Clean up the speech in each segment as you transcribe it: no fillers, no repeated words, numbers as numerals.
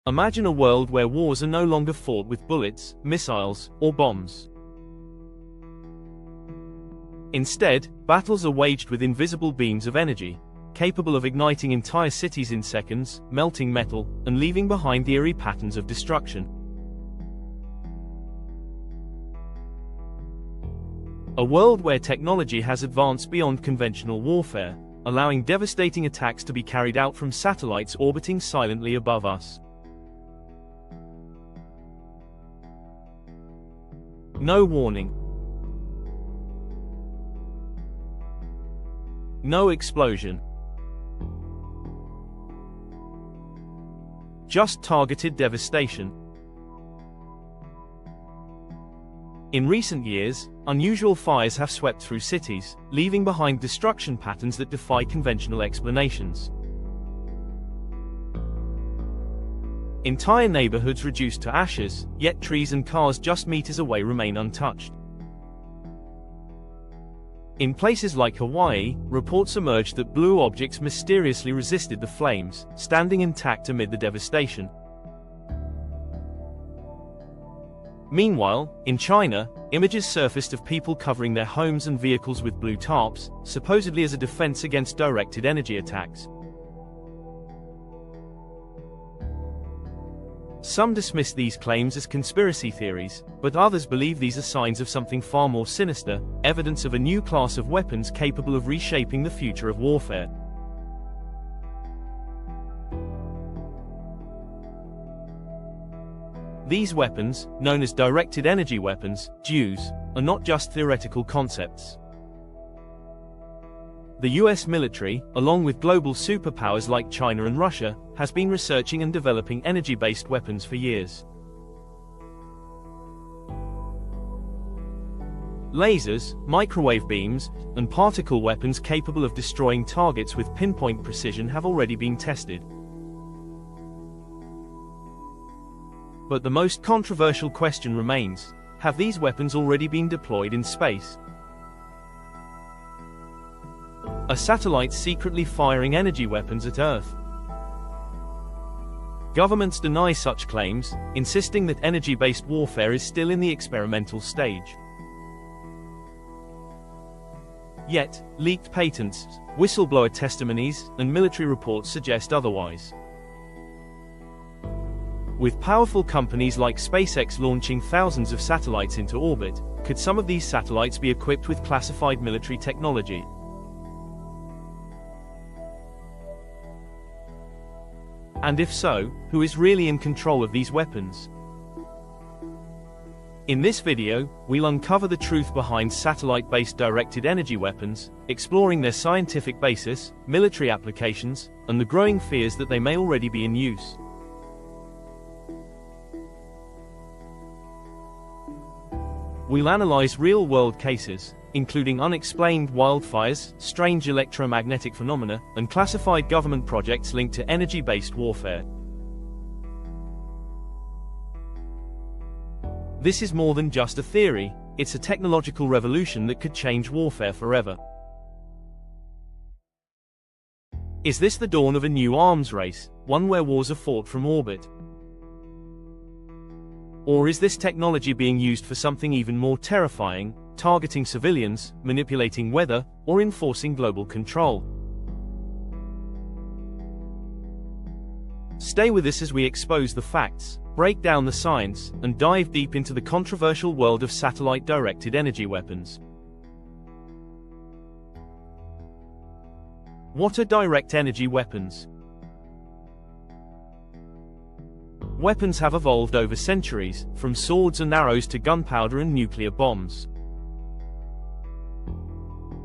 Imagine a world where wars are no longer fought with bullets, missiles, or bombs. Instead, battles are waged with invisible beams of energy, capable of igniting entire cities in seconds, melting metal, and leaving behind the eerie patterns of destruction. A world where technology has advanced beyond conventional warfare, allowing devastating attacks to be carried out from satellites orbiting silently above us. No warning. No explosion. Just targeted devastation. In recent years, unusual fires have swept through cities, leaving behind destruction patterns that defy conventional explanations. Entire neighborhoods reduced to ashes, yet trees and cars just meters away remain untouched. In places like Hawaii, reports emerged that blue objects mysteriously resisted the flames, standing intact amid the devastation. Meanwhile, in China, images surfaced of people covering their homes and vehicles with blue tarps, supposedly as a defense against directed energy attacks. Some dismiss these claims as conspiracy theories, but others believe these are signs of something far more sinister, evidence of a new class of weapons capable of reshaping the future of warfare. These weapons, known as directed energy weapons, DEWs, are not just theoretical concepts. The US military, along with global superpowers like China and Russia, has been researching and developing energy-based weapons for years. Lasers, microwave beams, and particle weapons capable of destroying targets with pinpoint precision have already been tested. But the most controversial question remains: have these weapons already been deployed in space? Are satellites secretly firing energy weapons at Earth? Governments deny such claims, insisting that energy-based warfare is still in the experimental stage. Yet, leaked patents, whistleblower testimonies, and military reports suggest otherwise. With powerful companies like SpaceX launching thousands of satellites into orbit, could some of these satellites be equipped with classified military technology? And if so, who is really in control of these weapons? In this video, we'll uncover the truth behind satellite-based directed energy weapons, exploring their scientific basis, military applications, and the growing fears that they may already be in use. We'll analyze real-world cases, including unexplained wildfires, strange electromagnetic phenomena, and classified government projects linked to energy-based warfare. This is more than just a theory, it's a technological revolution that could change warfare forever. Is this the dawn of a new arms race, one where wars are fought from orbit? Or is this technology being used for something even more terrifying, targeting civilians, manipulating weather, or enforcing global control? Stay with us as we expose the facts, break down the science, and dive deep into the controversial world of satellite-directed energy weapons. What are direct energy weapons? Weapons have evolved over centuries, from swords and arrows to gunpowder and nuclear bombs.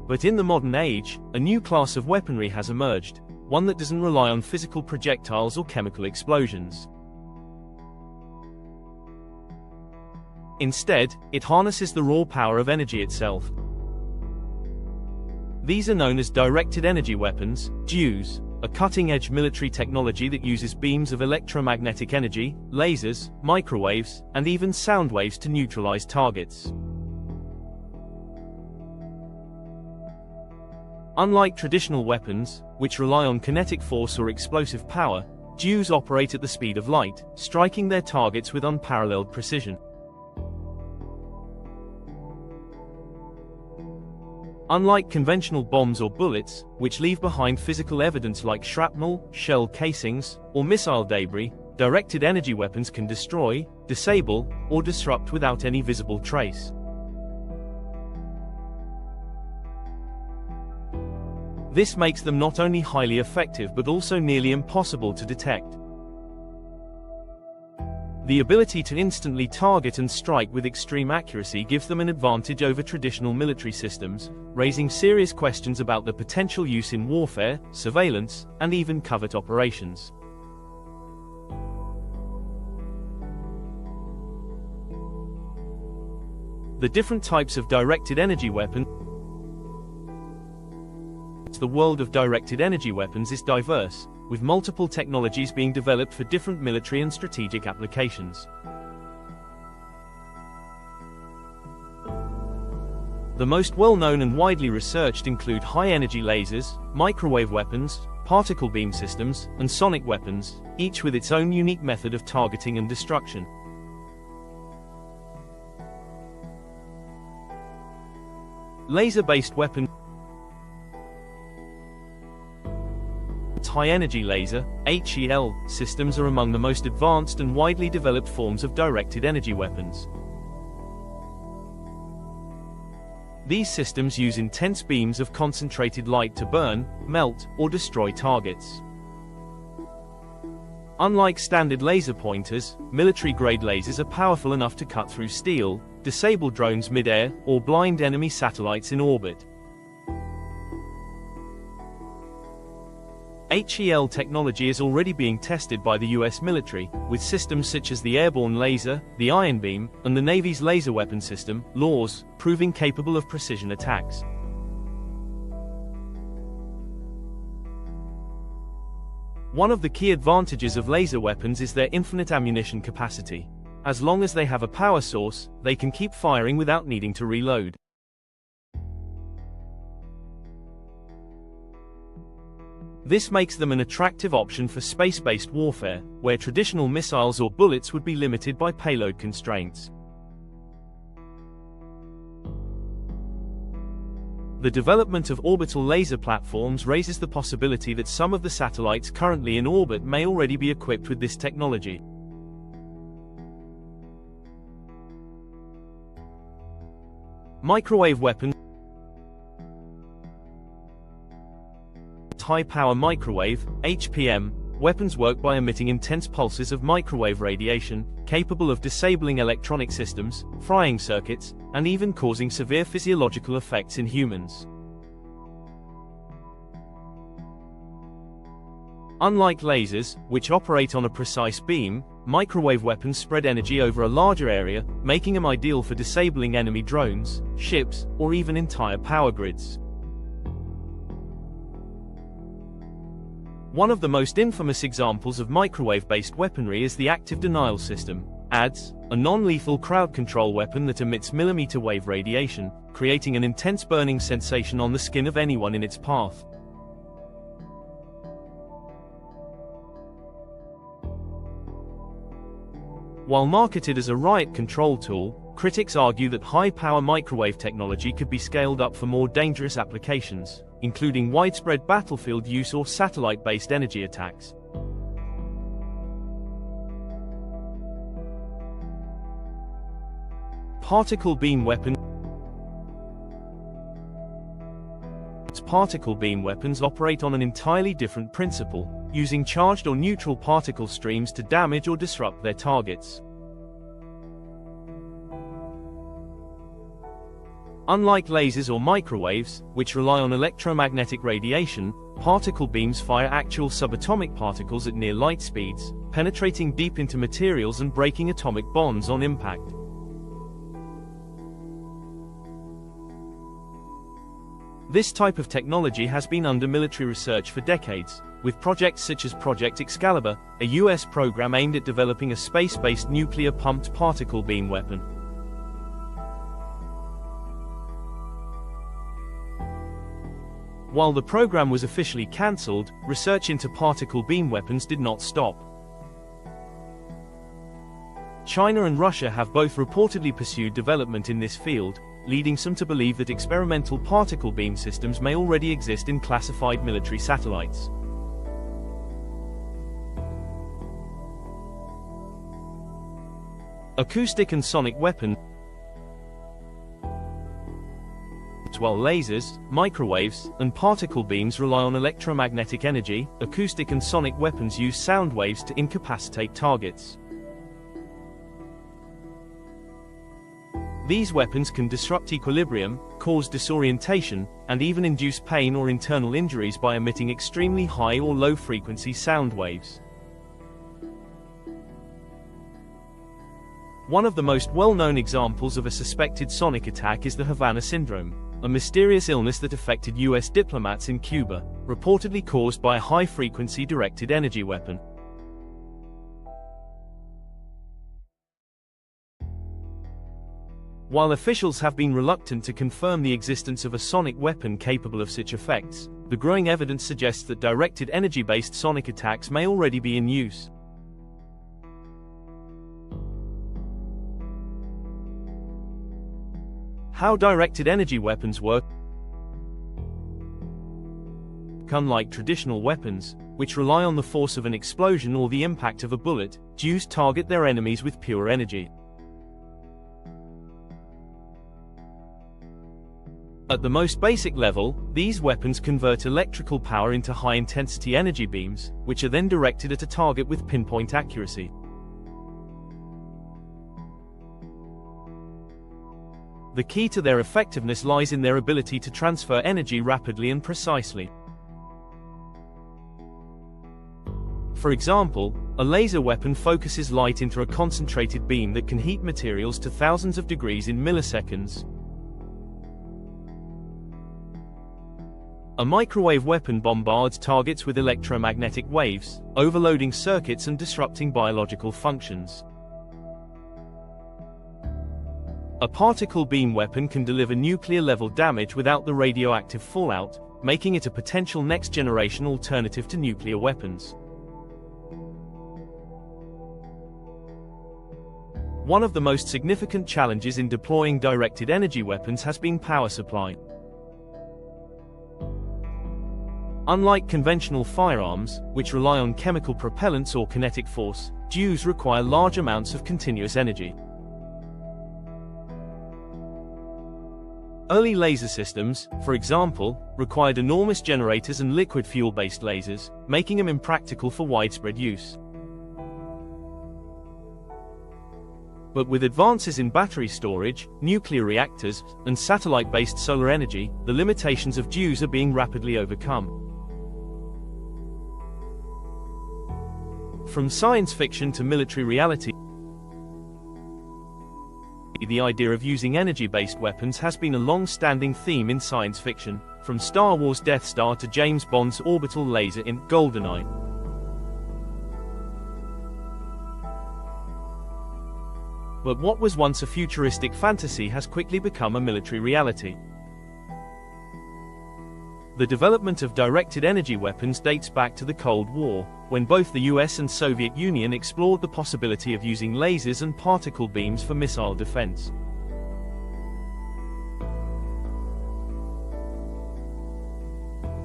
But in the modern age, a new class of weaponry has emerged, one that doesn't rely on physical projectiles or chemical explosions. Instead, it harnesses the raw power of energy itself. These are known as directed energy weapons, DEWs, a cutting-edge military technology that uses beams of electromagnetic energy, lasers, microwaves, and even sound waves to neutralize targets. Unlike traditional weapons, which rely on kinetic force or explosive power, DEWs operate at the speed of light, striking their targets with unparalleled precision. Unlike conventional bombs or bullets, which leave behind physical evidence like shrapnel, shell casings, or missile debris, directed energy weapons can destroy, disable, or disrupt without any visible trace. This makes them not only highly effective but also nearly impossible to detect. The ability to instantly target and strike with extreme accuracy gives them an advantage over traditional military systems, raising serious questions about their potential use in warfare, surveillance, and even covert operations. The different types of directed energy weapons. The world of directed energy weapons is diverse, with multiple technologies being developed for different military and strategic applications. The most well-known and widely researched include high-energy lasers, microwave weapons, particle beam systems, and sonic weapons, each with its own unique method of targeting and destruction. Laser-based weapons. High-energy laser, HEL, systems are among the most advanced and widely developed forms of directed energy weapons. These systems use intense beams of concentrated light to burn, melt, or destroy targets. Unlike standard laser pointers, military-grade lasers are powerful enough to cut through steel, disable drones mid-air, or blind enemy satellites in orbit. HEL technology is already being tested by the US military, with systems such as the airborne laser, the iron beam, and the Navy's laser weapon system, LAWS, proving capable of precision attacks. One of the key advantages of laser weapons is their infinite ammunition capacity. As long as they have a power source, they can keep firing without needing to reload. This makes them an attractive option for space-based warfare, where traditional missiles or bullets would be limited by payload constraints. The development of orbital laser platforms raises the possibility that some of the satellites currently in orbit may already be equipped with this technology. Microwave weapons. High-power microwave, HPM, weapons work by emitting intense pulses of microwave radiation, capable of disabling electronic systems, frying circuits, and even causing severe physiological effects in humans. Unlike lasers, which operate on a precise beam, microwave weapons spread energy over a larger area, making them ideal for disabling enemy drones, ships, or even entire power grids. One of the most infamous examples of microwave-based weaponry is the active denial system, ADS, a non-lethal crowd control weapon that emits millimeter-wave radiation, creating an intense burning sensation on the skin of anyone in its path. While marketed as a riot control tool, critics argue that high-power microwave technology could be scaled up for more dangerous applications, including widespread battlefield use or satellite-based energy attacks. Particle beam weapons. Particle beam weapons operate on an entirely different principle, using charged or neutral particle streams to damage or disrupt their targets. Unlike lasers or microwaves, which rely on electromagnetic radiation, particle beams fire actual subatomic particles at near light speeds, penetrating deep into materials and breaking atomic bonds on impact. This type of technology has been under military research for decades, with projects such as Project Excalibur, a US program aimed at developing a space-based nuclear-pumped particle beam weapon. While the program was officially cancelled, research into particle beam weapons did not stop. China and Russia have both reportedly pursued development in this field, leading some to believe that experimental particle beam systems may already exist in classified military satellites. Acoustic and sonic weapons. While lasers, microwaves, and particle beams rely on electromagnetic energy, acoustic and sonic weapons use sound waves to incapacitate targets. These weapons can disrupt equilibrium, cause disorientation, and even induce pain or internal injuries by emitting extremely high or low-frequency sound waves. One of the most well-known examples of a suspected sonic attack is the Havana Syndrome, a mysterious illness that affected US diplomats in Cuba, reportedly caused by a high-frequency directed energy weapon. While officials have been reluctant to confirm the existence of a sonic weapon capable of such effects, the growing evidence suggests that directed energy-based sonic attacks may already be in use. How directed energy weapons work. Unlike traditional weapons, which rely on the force of an explosion or the impact of a bullet, Jews target their enemies with pure energy. At the most basic level, these weapons convert electrical power into high-intensity energy beams, which are then directed at a target with pinpoint accuracy. The key to their effectiveness lies in their ability to transfer energy rapidly and precisely. For example, a laser weapon focuses light into a concentrated beam that can heat materials to thousands of degrees in milliseconds. A microwave weapon bombards targets with electromagnetic waves, overloading circuits and disrupting biological functions. A particle beam weapon can deliver nuclear-level damage without the radioactive fallout, making it a potential next-generation alternative to nuclear weapons. One of the most significant challenges in deploying directed energy weapons has been power supply. Unlike conventional firearms, which rely on chemical propellants or kinetic force, DEWs require large amounts of continuous energy. Early laser systems, for example, required enormous generators and liquid fuel-based lasers, making them impractical for widespread use. But with advances in battery storage, nuclear reactors, and satellite-based solar energy, the limitations of DEWs are being rapidly overcome. From science fiction to military reality, the idea of using energy-based weapons has been a long-standing theme in science fiction, from Star Wars' Death Star to James Bond's orbital laser in GoldenEye. But what was once a futuristic fantasy has quickly become a military reality. The development of directed energy weapons dates back to the Cold War, when both the US and Soviet Union explored the possibility of using lasers and particle beams for missile defense.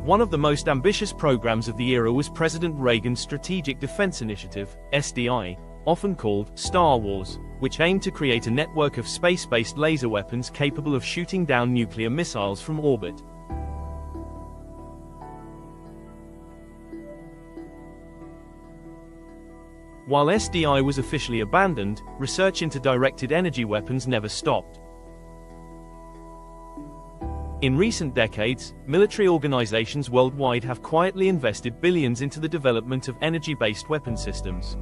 One of the most ambitious programs of the era was President Reagan's Strategic Defense Initiative, SDI, often called Star Wars, which aimed to create a network of space-based laser weapons capable of shooting down nuclear missiles from orbit. While SDI was officially abandoned, research into directed energy weapons never stopped. In recent decades, military organizations worldwide have quietly invested billions into the development of energy-based weapon systems.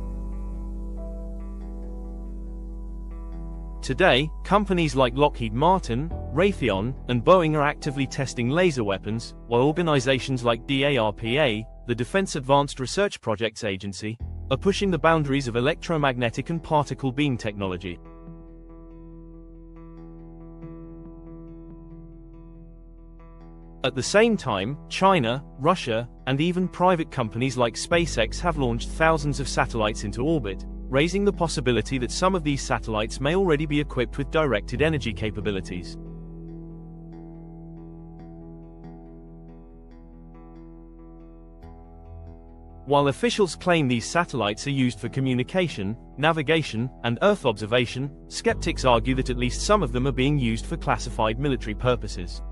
Today, companies like Lockheed Martin, Raytheon, and Boeing are actively testing laser weapons, while organizations like DARPA, the Defense Advanced Research Projects Agency, are pushing the boundaries of electromagnetic and particle beam technology. At the same time, China, Russia, and even private companies like SpaceX have launched thousands of satellites into orbit, raising the possibility that some of these satellites may already be equipped with directed energy capabilities. While officials claim these satellites are used for communication, navigation, and Earth observation, skeptics argue that at least some of them are being used for classified military purposes.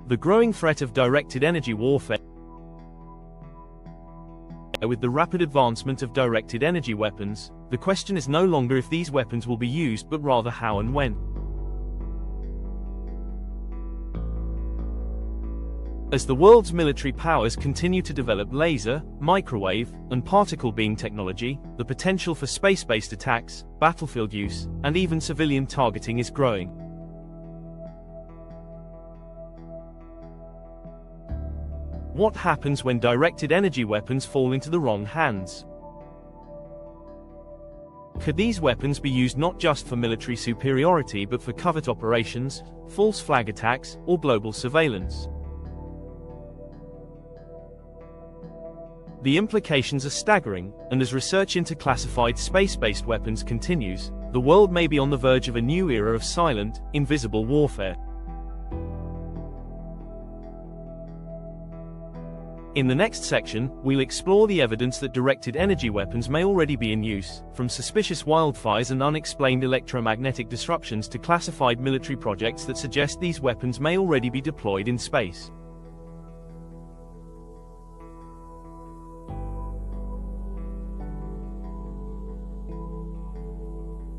The growing threat of directed energy warfare. With the rapid advancement of directed energy weapons, the question is no longer if these weapons will be used but rather how and when. As the world's military powers continue to develop laser, microwave, and particle beam technology, the potential for space-based attacks, battlefield use, and even civilian targeting is growing. What happens when directed energy weapons fall into the wrong hands? Could these weapons be used not just for military superiority but for covert operations, false flag attacks, or global surveillance? The implications are staggering, and as research into classified space-based weapons continues, the world may be on the verge of a new era of silent, invisible warfare. In the next section, we'll explore the evidence that directed energy weapons may already be in use, from suspicious wildfires and unexplained electromagnetic disruptions to classified military projects that suggest these weapons may already be deployed in space.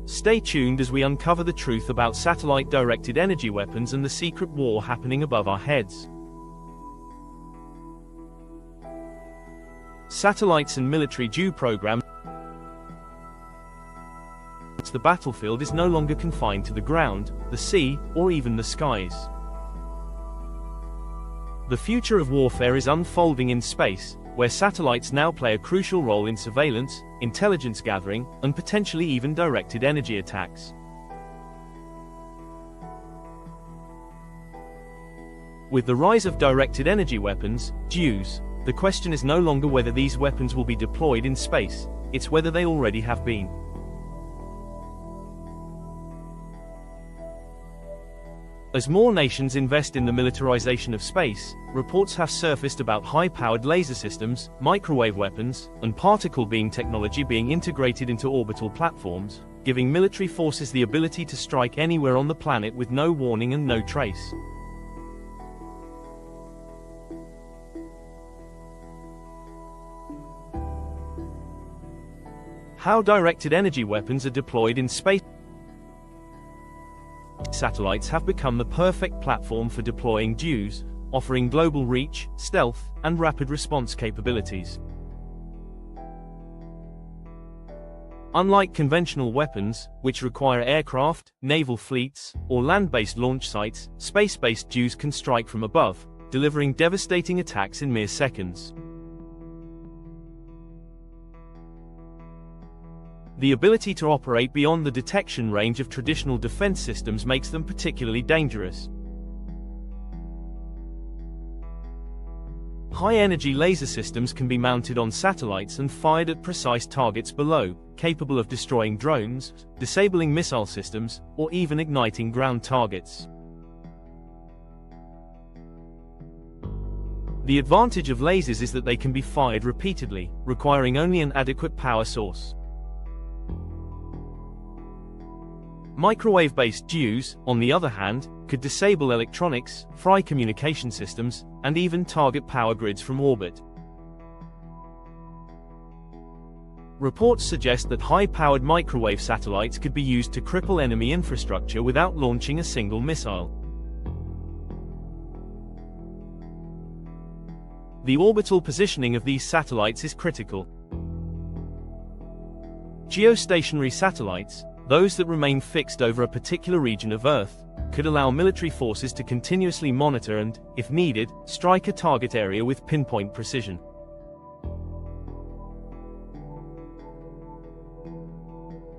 Stay tuned as we uncover the truth about satellite-directed energy weapons and the secret war happening above our heads. Satellites and military DEW programs. The battlefield is no longer confined to the ground, the sea, or even the skies. The future of warfare is unfolding in space, where satellites now play a crucial role in surveillance, intelligence gathering, and potentially even directed energy attacks. With the rise of directed energy weapons, DEWs, the question is no longer whether these weapons will be deployed in space, it's whether they already have been. As more nations invest in the militarization of space, reports have surfaced about high-powered laser systems, microwave weapons, and particle beam technology being integrated into orbital platforms, giving military forces the ability to strike anywhere on the planet with no warning and no trace. How directed energy weapons are deployed in space. Satellites have become the perfect platform for deploying DEWs, offering global reach, stealth, and rapid response capabilities. Unlike conventional weapons, which require aircraft, naval fleets, or land-based launch sites, space-based DEWs can strike from above, delivering devastating attacks in mere seconds. The ability to operate beyond the detection range of traditional defense systems makes them particularly dangerous. High-energy laser systems can be mounted on satellites and fired at precise targets below, capable of destroying drones, disabling missile systems, or even igniting ground targets. The advantage of lasers is that they can be fired repeatedly, requiring only an adequate power source. Microwave-based DEWs, on the other hand, could disable electronics, fry communication systems, and even target power grids from orbit. Reports suggest that high-powered microwave satellites could be used to cripple enemy infrastructure without launching a single missile. The orbital positioning of these satellites is critical. Geostationary satellites, those that remain fixed over a particular region of Earth, could allow military forces to continuously monitor and, if needed, strike a target area with pinpoint precision.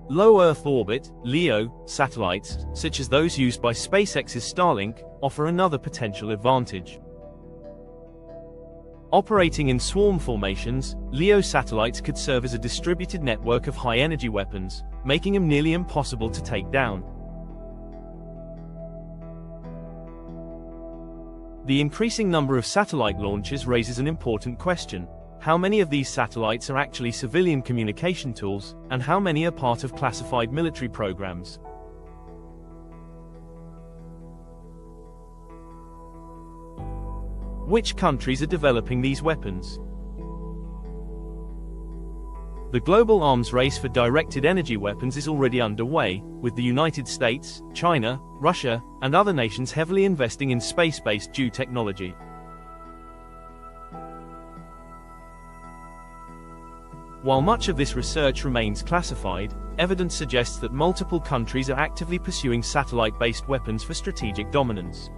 Low Earth orbit, LEO, satellites, such as those used by SpaceX's Starlink, offer another potential advantage. Operating in swarm formations, LEO satellites could serve as a distributed network of high-energy weapons, making them nearly impossible to take down. The increasing number of satellite launches raises an important question. How many of these satellites are actually civilian communication tools, and how many are part of classified military programs? Which countries are developing these weapons? The global arms race for directed energy weapons is already underway, with the United States, China, Russia, and other nations heavily investing in space-based technology. While much of this research remains classified, evidence suggests that multiple countries are actively pursuing satellite-based weapons for strategic dominance.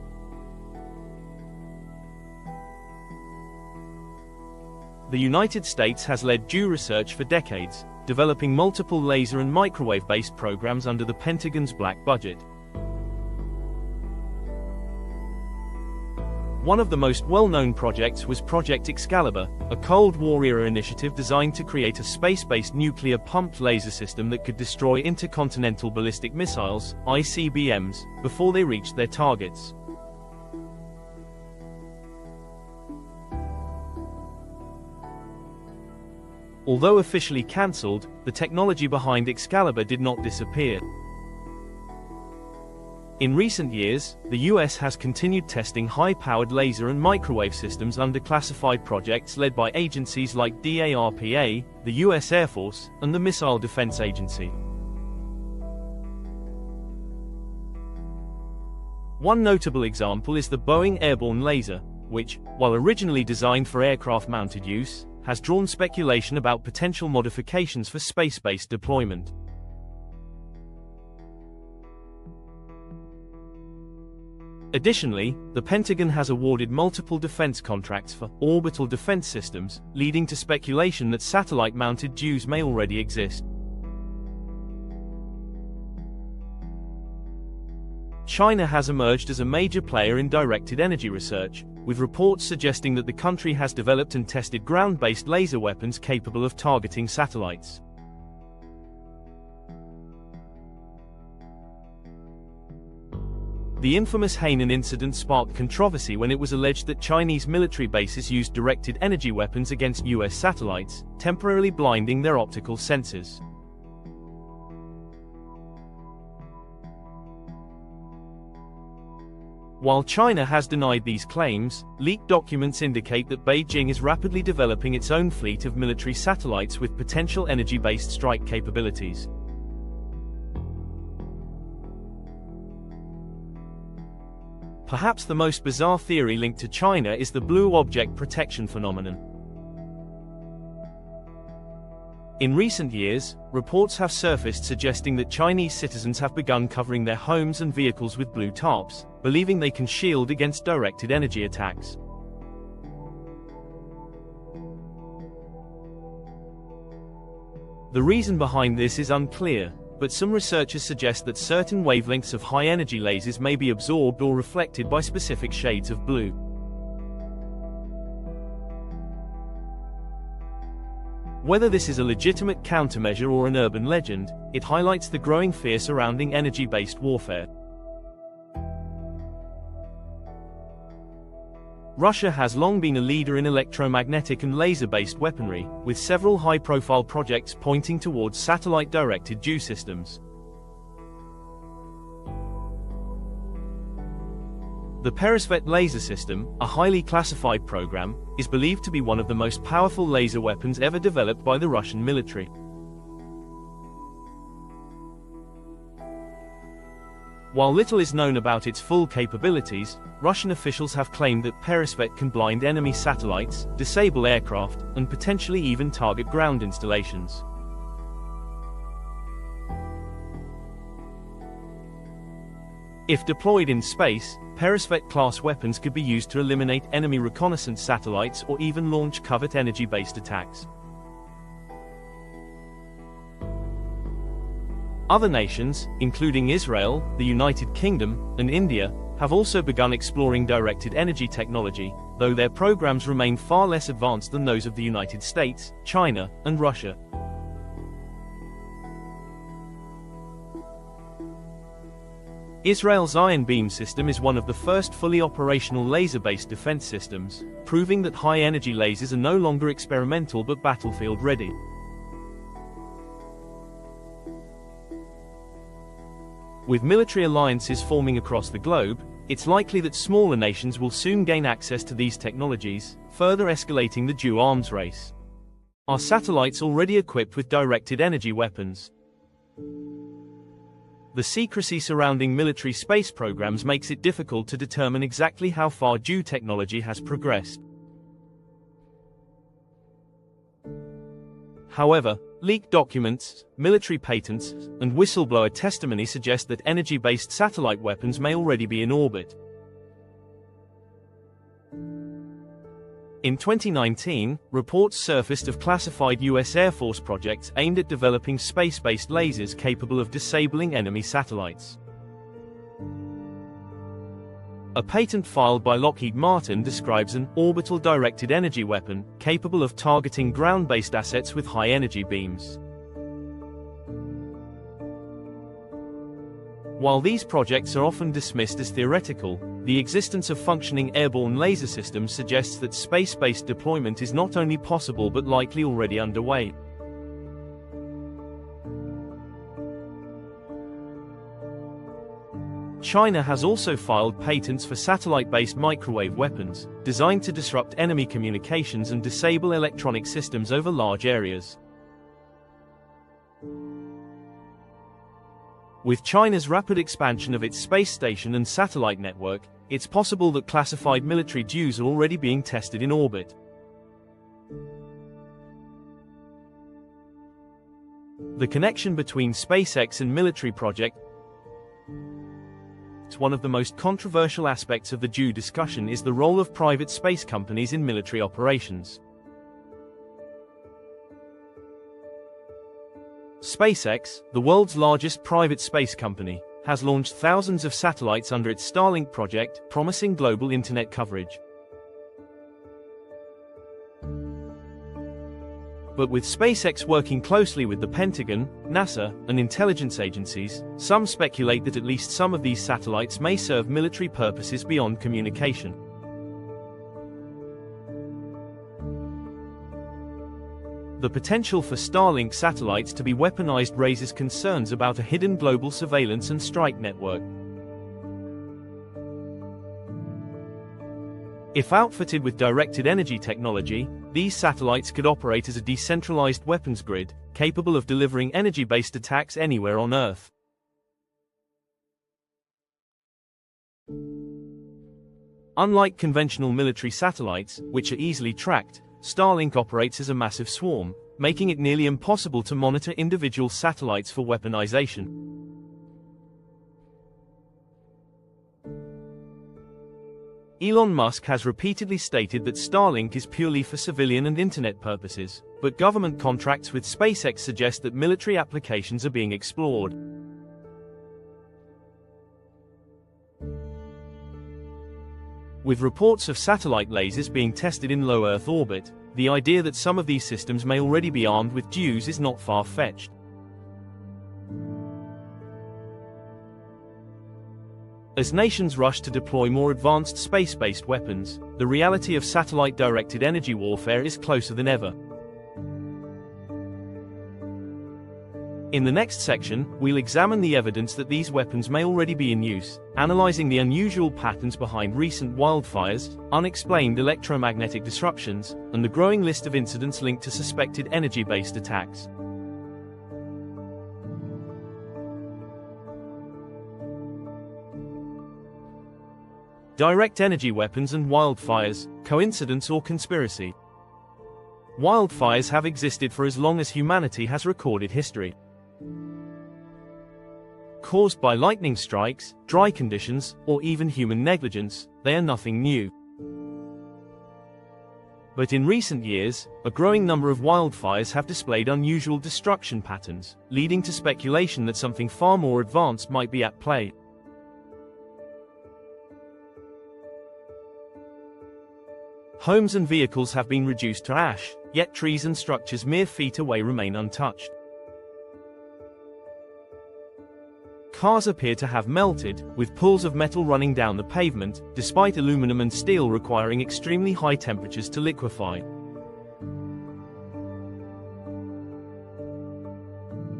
The United States has led DEW research for decades, developing multiple laser and microwave-based programs under the Pentagon's black budget. One of the most well-known projects was Project Excalibur, a Cold War-era initiative designed to create a space-based nuclear-pumped laser system that could destroy intercontinental ballistic missiles, ICBMs, before they reached their targets. Although officially cancelled, the technology behind Excalibur did not disappear. In recent years, the US has continued testing high-powered laser and microwave systems under classified projects led by agencies like DARPA, the US Air Force, and the Missile Defense Agency. One notable example is the Boeing airborne laser, which, while originally designed for aircraft-mounted use, has drawn speculation about potential modifications for space-based deployment. Additionally, the Pentagon has awarded multiple defense contracts for orbital defense systems, leading to speculation that satellite-mounted DEWs may already exist. China has emerged as a major player in directed energy research, with reports suggesting that the country has developed and tested ground-based laser weapons capable of targeting satellites. The infamous Hainan incident sparked controversy when it was alleged that Chinese military bases used directed energy weapons against US satellites, temporarily blinding their optical sensors. While China has denied these claims, leaked documents indicate that Beijing is rapidly developing its own fleet of military satellites with potential energy-based strike capabilities. Perhaps the most bizarre theory linked to China is the blue object protection phenomenon. In recent years, reports have surfaced suggesting that Chinese citizens have begun covering their homes and vehicles with blue tarps, believing they can shield against directed energy attacks. The reason behind this is unclear, but some researchers suggest that certain wavelengths of high-energy lasers may be absorbed or reflected by specific shades of blue. Whether this is a legitimate countermeasure or an urban legend, it highlights the growing fear surrounding energy-based warfare. Russia has long been a leader in electromagnetic and laser-based weaponry, with several high-profile projects pointing towards satellite-directed DEW systems. The Peresvet laser system, a highly classified program, is believed to be one of the most powerful laser weapons ever developed by the Russian military. While little is known about its full capabilities, Russian officials have claimed that Peresvet can blind enemy satellites, disable aircraft, and potentially even target ground installations. If deployed in space, Peresvet-class weapons could be used to eliminate enemy reconnaissance satellites or even launch covert energy-based attacks. Other nations, including Israel, the United Kingdom, and India, have also begun exploring directed energy technology, though their programs remain far less advanced than those of the United States, China, and Russia. Israel's Iron Beam system is one of the first fully operational laser-based defense systems, proving that high-energy lasers are no longer experimental but battlefield-ready. With military alliances forming across the globe, it's likely that smaller nations will soon gain access to these technologies, further escalating the dual arms race. Are satellites already equipped with directed energy weapons? The secrecy surrounding military space programs makes it difficult to determine exactly how far dual technology has progressed. However, leaked documents, military patents, and whistleblower testimony suggest that energy-based satellite weapons may already be in orbit. In 2019, reports surfaced of classified U.S. Air Force projects aimed at developing space-based lasers capable of disabling enemy satellites. A patent filed by Lockheed Martin describes an orbital directed energy weapon capable of targeting ground-based assets with high-energy beams. While these projects are often dismissed as theoretical, the existence of functioning airborne laser systems suggests that space-based deployment is not only possible but likely already underway. China has also filed patents for satellite-based microwave weapons, designed to disrupt enemy communications and disable electronic systems over large areas. With China's rapid expansion of its space station and satellite network, it's possible that classified military duos are already being tested in orbit. The connection between SpaceX and military projects. One of the most controversial aspects of the duo discussion is the role of private space companies in military operations. SpaceX, the world's largest private space company, has launched thousands of satellites under its Starlink project, promising global internet coverage. But with SpaceX working closely with the Pentagon, NASA, and intelligence agencies, some speculate that at least some of these satellites may serve military purposes beyond communication. The potential for Starlink satellites to be weaponized raises concerns about a hidden global surveillance and strike network. If outfitted with directed energy technology, these satellites could operate as a decentralized weapons grid, capable of delivering energy-based attacks anywhere on Earth. Unlike conventional military satellites, which are easily tracked, Starlink operates as a massive swarm, making it nearly impossible to monitor individual satellites for weaponization. Elon Musk has repeatedly stated that Starlink is purely for civilian and internet purposes, but government contracts with SpaceX suggest that military applications are being explored. With reports of satellite lasers being tested in low Earth orbit, the idea that some of these systems may already be armed with duos is not far-fetched. As nations rush to deploy more advanced space-based weapons, the reality of satellite-directed energy warfare is closer than ever. In the next section, we'll examine the evidence that these weapons may already be in use, analyzing the unusual patterns behind recent wildfires, unexplained electromagnetic disruptions, and the growing list of incidents linked to suspected energy-based attacks. Direct energy weapons and wildfires, coincidence or conspiracy? Wildfires have existed for as long as humanity has recorded history. Caused by lightning strikes, dry conditions, or even human negligence, they are nothing new. But in recent years, a growing number of wildfires have displayed unusual destruction patterns, leading to speculation that something far more advanced might be at play. Homes and vehicles have been reduced to ash, yet trees and structures mere feet away remain untouched. Cars appear to have melted, with pools of metal running down the pavement, despite aluminum and steel requiring extremely high temperatures to liquefy.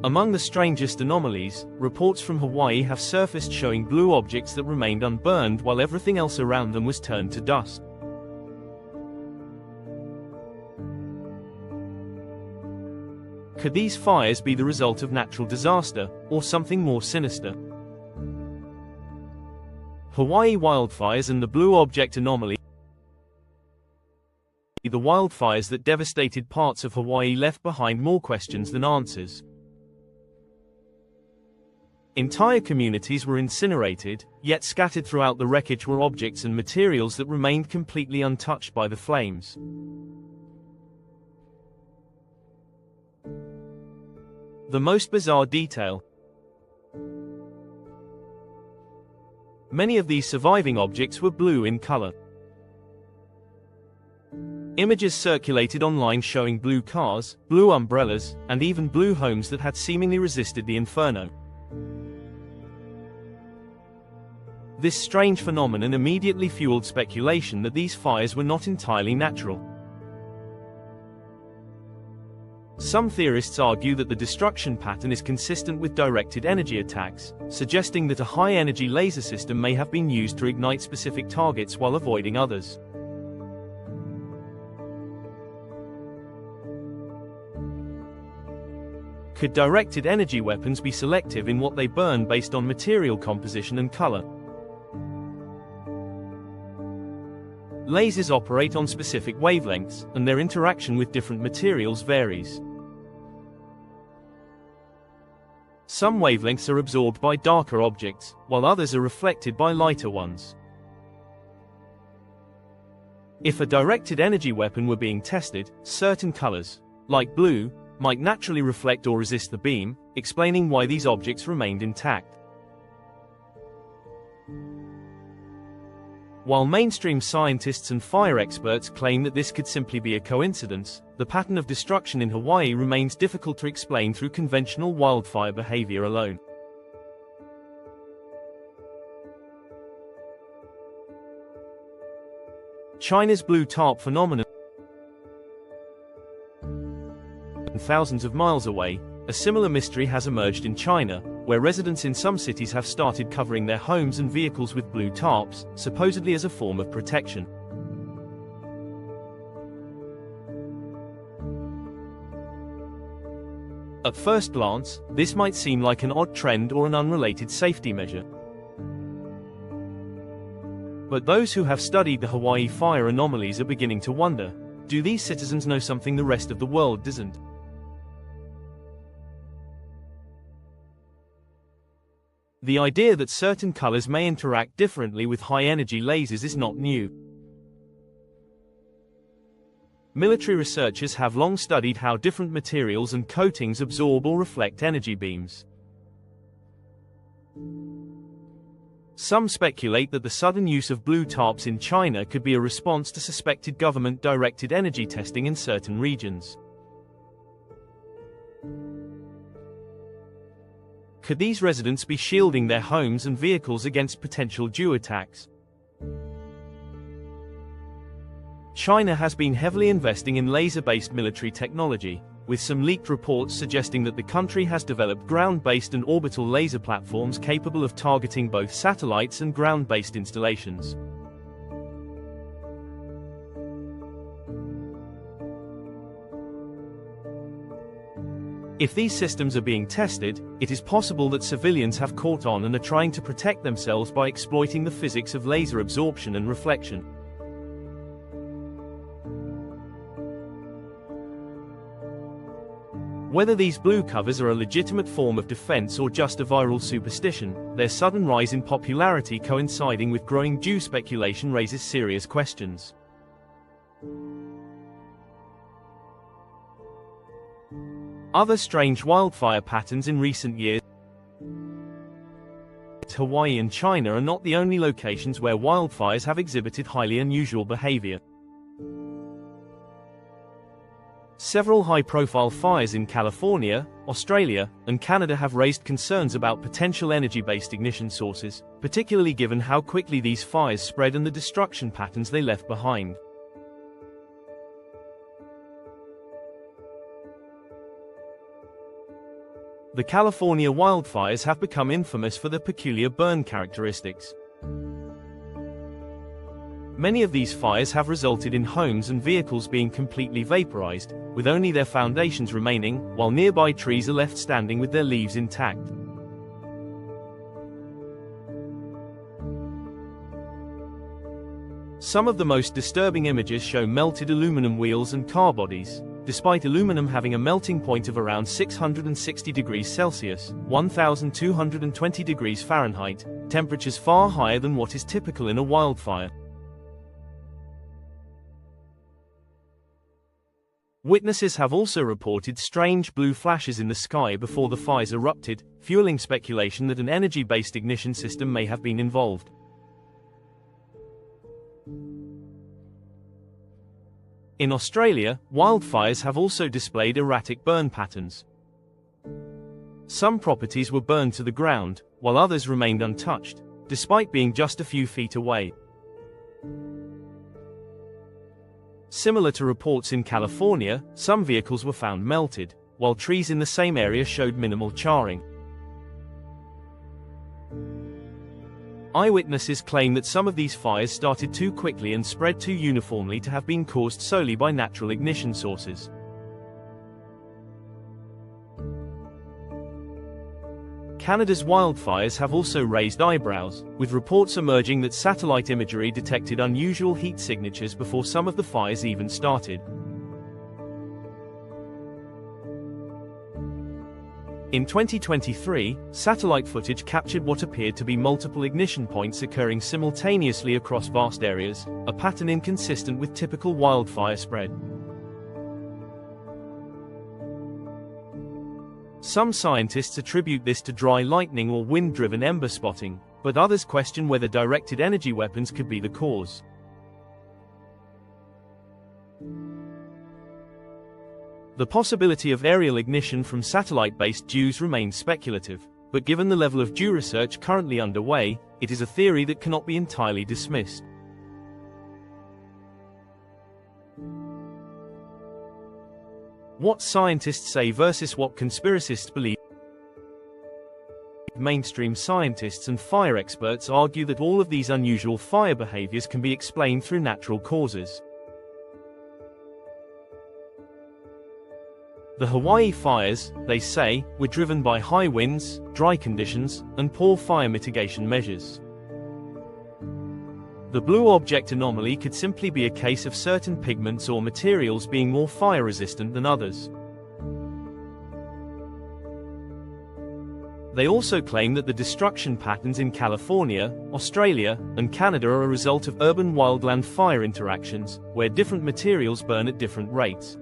Among the strangest anomalies, reports from Hawaii have surfaced showing blue objects that remained unburned while everything else around them was turned to dust. Could these fires be the result of natural disaster, or something more sinister? Hawaii wildfires and the blue object anomaly. The wildfires that devastated parts of Hawaii left behind more questions than answers. Entire communities were incinerated, yet scattered throughout the wreckage were objects and materials that remained completely untouched by the flames. The most bizarre detail. Many of these surviving objects were blue in color. Images circulated online showing blue cars, blue umbrellas, and even blue homes that had seemingly resisted the inferno. This strange phenomenon immediately fueled speculation that these fires were not entirely natural. Some theorists argue that the destruction pattern is consistent with directed energy attacks, suggesting that a high-energy laser system may have been used to ignite specific targets while avoiding others. Could directed energy weapons be selective in what they burn based on material composition and color? Lasers operate on specific wavelengths, and their interaction with different materials varies. Some wavelengths are absorbed by darker objects, while others are reflected by lighter ones. If a directed energy weapon were being tested, certain colors, like blue, might naturally reflect or resist the beam, explaining why these objects remained intact. While mainstream scientists and fire experts claim that this could simply be a coincidence, the pattern of destruction in Hawaii remains difficult to explain through conventional wildfire behavior alone. China's blue tarp phenomenon. Thousands of miles away, a similar mystery has emerged in China, where residents in some cities have started covering their homes and vehicles with blue tarps, supposedly as a form of protection. At first glance, this might seem like an odd trend or an unrelated safety measure. But those who have studied the Hawaii fire anomalies are beginning to wonder, do these citizens know something the rest of the world doesn't? The idea that certain colors may interact differently with high-energy lasers is not new. Military researchers have long studied how different materials and coatings absorb or reflect energy beams. Some speculate that the sudden use of blue tarps in China could be a response to suspected government-directed energy testing in certain regions. Could these residents be shielding their homes and vehicles against potential DEW attacks? China has been heavily investing in laser-based military technology, with some leaked reports suggesting that the country has developed ground-based and orbital laser platforms capable of targeting both satellites and ground-based installations. If these systems are being tested, it is possible that civilians have caught on and are trying to protect themselves by exploiting the physics of laser absorption and reflection. Whether these blue covers are a legitimate form of defense or just a viral superstition, their sudden rise in popularity coinciding with growing DEW speculation raises serious questions. Other strange wildfire patterns in recent years. Hawaii and China are not the only locations where wildfires have exhibited highly unusual behavior. Several high-profile fires in California, Australia, and Canada have raised concerns about potential energy-based ignition sources, particularly given how quickly these fires spread and the destruction patterns they left behind. The California wildfires have become infamous for their peculiar burn characteristics. Many of these fires have resulted in homes and vehicles being completely vaporized, with only their foundations remaining, while nearby trees are left standing with their leaves intact. Some of the most disturbing images show melted aluminum wheels and car bodies. Despite aluminum having a melting point of around 660 degrees Celsius, 1,220 degrees Fahrenheit, temperatures far higher than what is typical in a wildfire. Witnesses have also reported strange blue flashes in the sky before the fires erupted, fueling speculation that an energy-based ignition system may have been involved. In Australia, wildfires have also displayed erratic burn patterns. Some properties were burned to the ground, while others remained untouched, despite being just a few feet away. Similar to reports in California, some vehicles were found melted, while trees in the same area showed minimal charring. Eyewitnesses claim that some of these fires started too quickly and spread too uniformly to have been caused solely by natural ignition sources. Canada's wildfires have also raised eyebrows, with reports emerging that satellite imagery detected unusual heat signatures before some of the fires even started. In 2023, satellite footage captured what appeared to be multiple ignition points occurring simultaneously across vast areas, a pattern inconsistent with typical wildfire spread. Some scientists attribute this to dry lightning or wind-driven ember spotting, but others question whether directed energy weapons could be the cause. The possibility of aerial ignition from satellite-based dews remains speculative, but given the level of dew research currently underway, it is a theory that cannot be entirely dismissed. What scientists say versus what conspiracists believe. Mainstream scientists and fire experts argue that all of these unusual fire behaviors can be explained through natural causes. The Hawaii fires, they say, were driven by high winds, dry conditions, and poor fire mitigation measures. The blue object anomaly could simply be a case of certain pigments or materials being more fire-resistant than others. They also claim that the destruction patterns in California, Australia, and Canada are a result of urban wildland fire interactions, where different materials burn at different rates.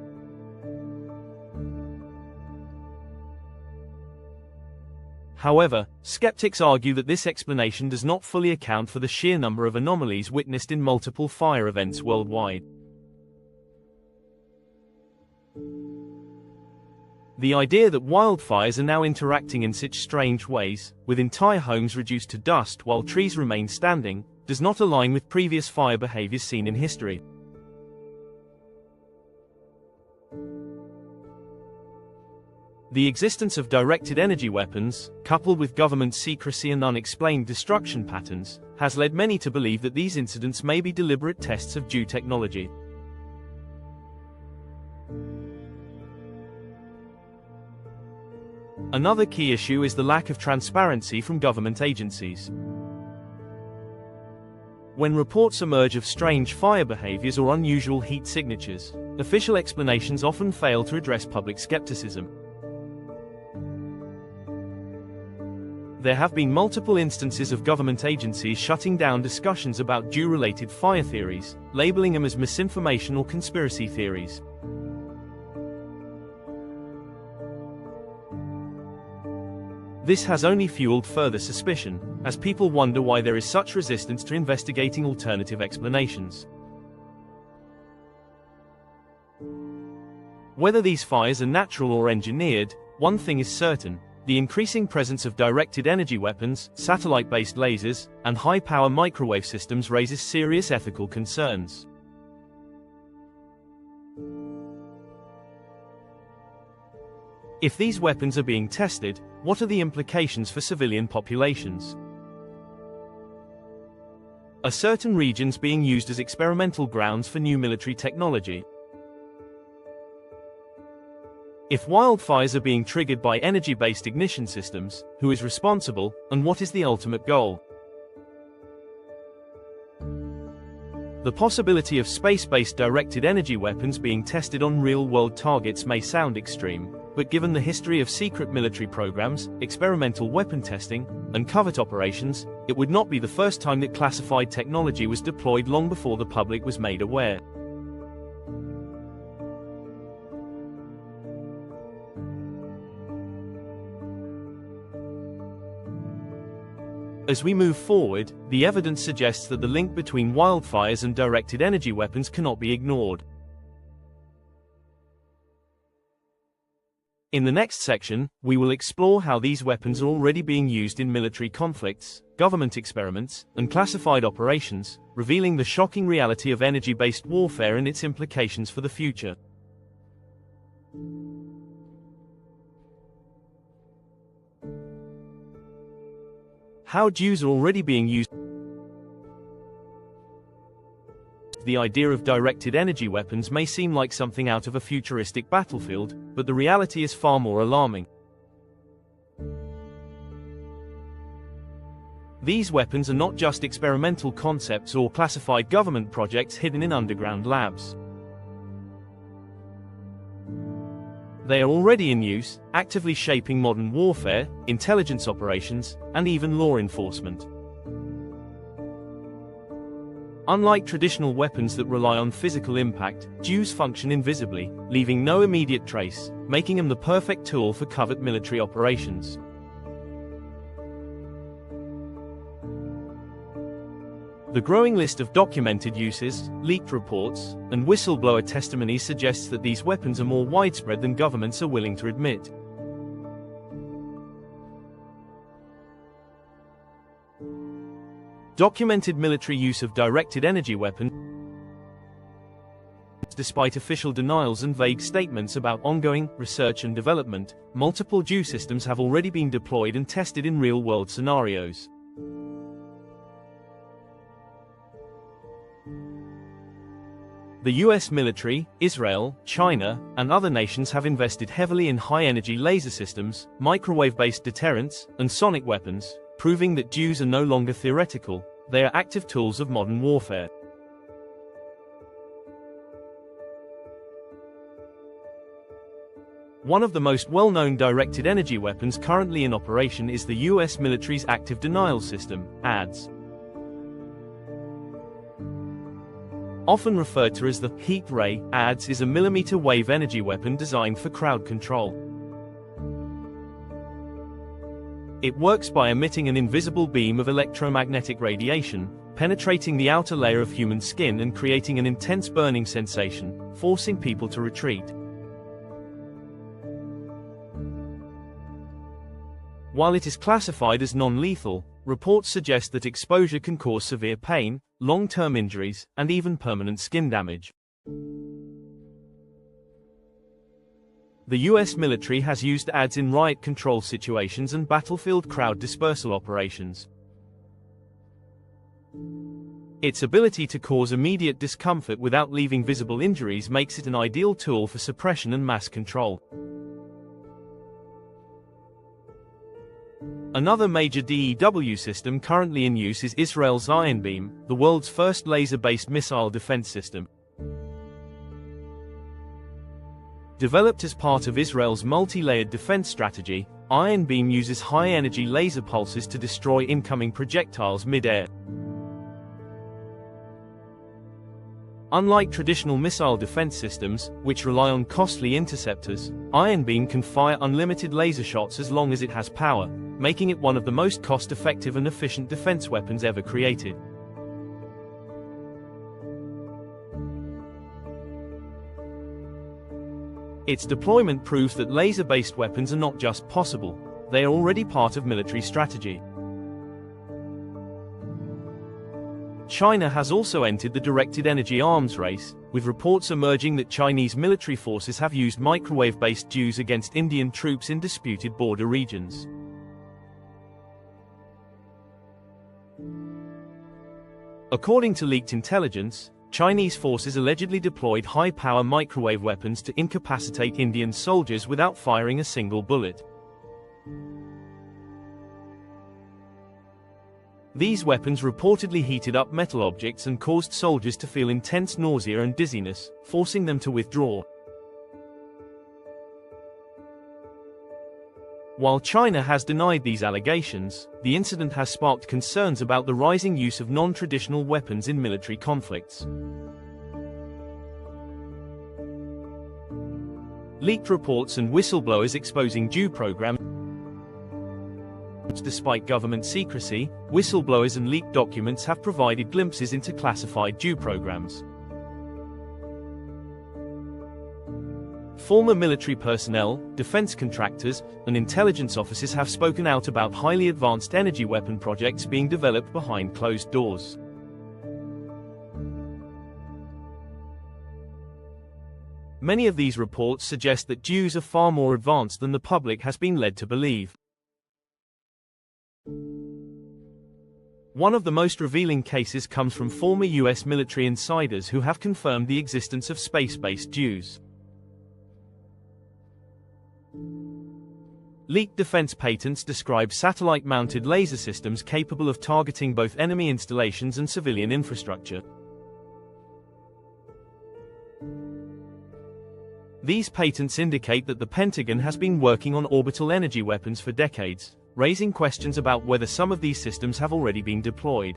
However, skeptics argue that this explanation does not fully account for the sheer number of anomalies witnessed in multiple fire events worldwide. The idea that wildfires are now interacting in such strange ways, with entire homes reduced to dust while trees remain standing, does not align with previous fire behaviors seen in history. The existence of directed energy weapons, coupled with government secrecy and unexplained destruction patterns, has led many to believe that these incidents may be deliberate tests of new technology. Another key issue is the lack of transparency from government agencies. When reports emerge of strange fire behaviors or unusual heat signatures, official explanations often fail to address public skepticism. There have been multiple instances of government agencies shutting down discussions about dew-related fire theories, labeling them as misinformation or conspiracy theories. This has only fueled further suspicion, as people wonder why there is such resistance to investigating alternative explanations. Whether these fires are natural or engineered, one thing is certain: the increasing presence of directed energy weapons, satellite-based lasers, and high-power microwave systems raises serious ethical concerns. If these weapons are being tested, what are the implications for civilian populations? Are certain regions being used as experimental grounds for new military technology? If wildfires are being triggered by energy-based ignition systems, who is responsible, and what is the ultimate goal? The possibility of space-based directed energy weapons being tested on real-world targets may sound extreme, but given the history of secret military programs, experimental weapon testing, and covert operations, it would not be the first time that classified technology was deployed long before the public was made aware. As we move forward, the evidence suggests that the link between wildfires and directed energy weapons cannot be ignored. In the next section, we will explore how these weapons are already being used in military conflicts, government experiments, and classified operations, revealing the shocking reality of energy-based warfare and its implications for the future. How Jews are already being used. The idea of directed energy weapons may seem like something out of a futuristic battlefield, but the reality is far more alarming. These weapons are not just experimental concepts or classified government projects hidden in underground labs. They are already in use, actively shaping modern warfare, intelligence operations, and even law enforcement. Unlike traditional weapons that rely on physical impact, Jews function invisibly, leaving no immediate trace, making them the perfect tool for covert military operations. The growing list of documented uses, leaked reports, and whistleblower testimony suggests that these weapons are more widespread than governments are willing to admit. Documented military use of directed energy weapons. Despite official denials and vague statements about ongoing research and development, multiple Jew systems have already been deployed and tested in real-world scenarios. The US military, Israel, China, and other nations have invested heavily in high-energy laser systems, microwave-based deterrents, and sonic weapons, proving that Jews are no longer theoretical, they are active tools of modern warfare. One of the most well-known directed energy weapons currently in operation is the US military's active denial system, ADS. Often referred to as the heat ray, ADS is a millimeter wave energy weapon designed for crowd control. It works by emitting an invisible beam of electromagnetic radiation, penetrating the outer layer of human skin and creating an intense burning sensation, forcing people to retreat. While it is classified as non-lethal, reports suggest that exposure can cause severe pain, long-term injuries, and even permanent skin damage. The US military has used ADS in riot control situations and battlefield crowd dispersal operations. Its ability to cause immediate discomfort without leaving visible injuries makes it an ideal tool for suppression and mass control. Another major DEW system currently in use is Israel's Iron Beam, the world's first laser-based missile defense system. Developed as part of Israel's multi-layered defense strategy, Iron Beam uses high-energy laser pulses to destroy incoming projectiles mid-air. Unlike traditional missile defense systems, which rely on costly interceptors, Iron Beam can fire unlimited laser shots as long as it has power, making it one of the most cost-effective and efficient defense weapons ever created. Its deployment proves that laser-based weapons are not just possible, they are already part of military strategy. China has also entered the directed energy arms race, with reports emerging that Chinese military forces have used microwave-based DUs against Indian troops in disputed border regions. According to leaked intelligence, Chinese forces allegedly deployed high-power microwave weapons to incapacitate Indian soldiers without firing a single bullet. These weapons reportedly heated up metal objects and caused soldiers to feel intense nausea and dizziness, forcing them to withdraw. While China has denied these allegations, the incident has sparked concerns about the rising use of non-traditional weapons in military conflicts. Leaked reports and whistleblowers exposing DU programs. Despite government secrecy, whistleblowers and leaked documents have provided glimpses into classified DU programs. Former military personnel, defense contractors, and intelligence officers have spoken out about highly advanced energy weapon projects being developed behind closed doors. Many of these reports suggest that DUs are far more advanced than the public has been led to believe. One of the most revealing cases comes from former US military insiders who have confirmed the existence of space-based DUs. Leaked defense patents describe satellite-mounted laser systems capable of targeting both enemy installations and civilian infrastructure. These patents indicate that the Pentagon has been working on orbital energy weapons for decades, raising questions about whether some of these systems have already been deployed.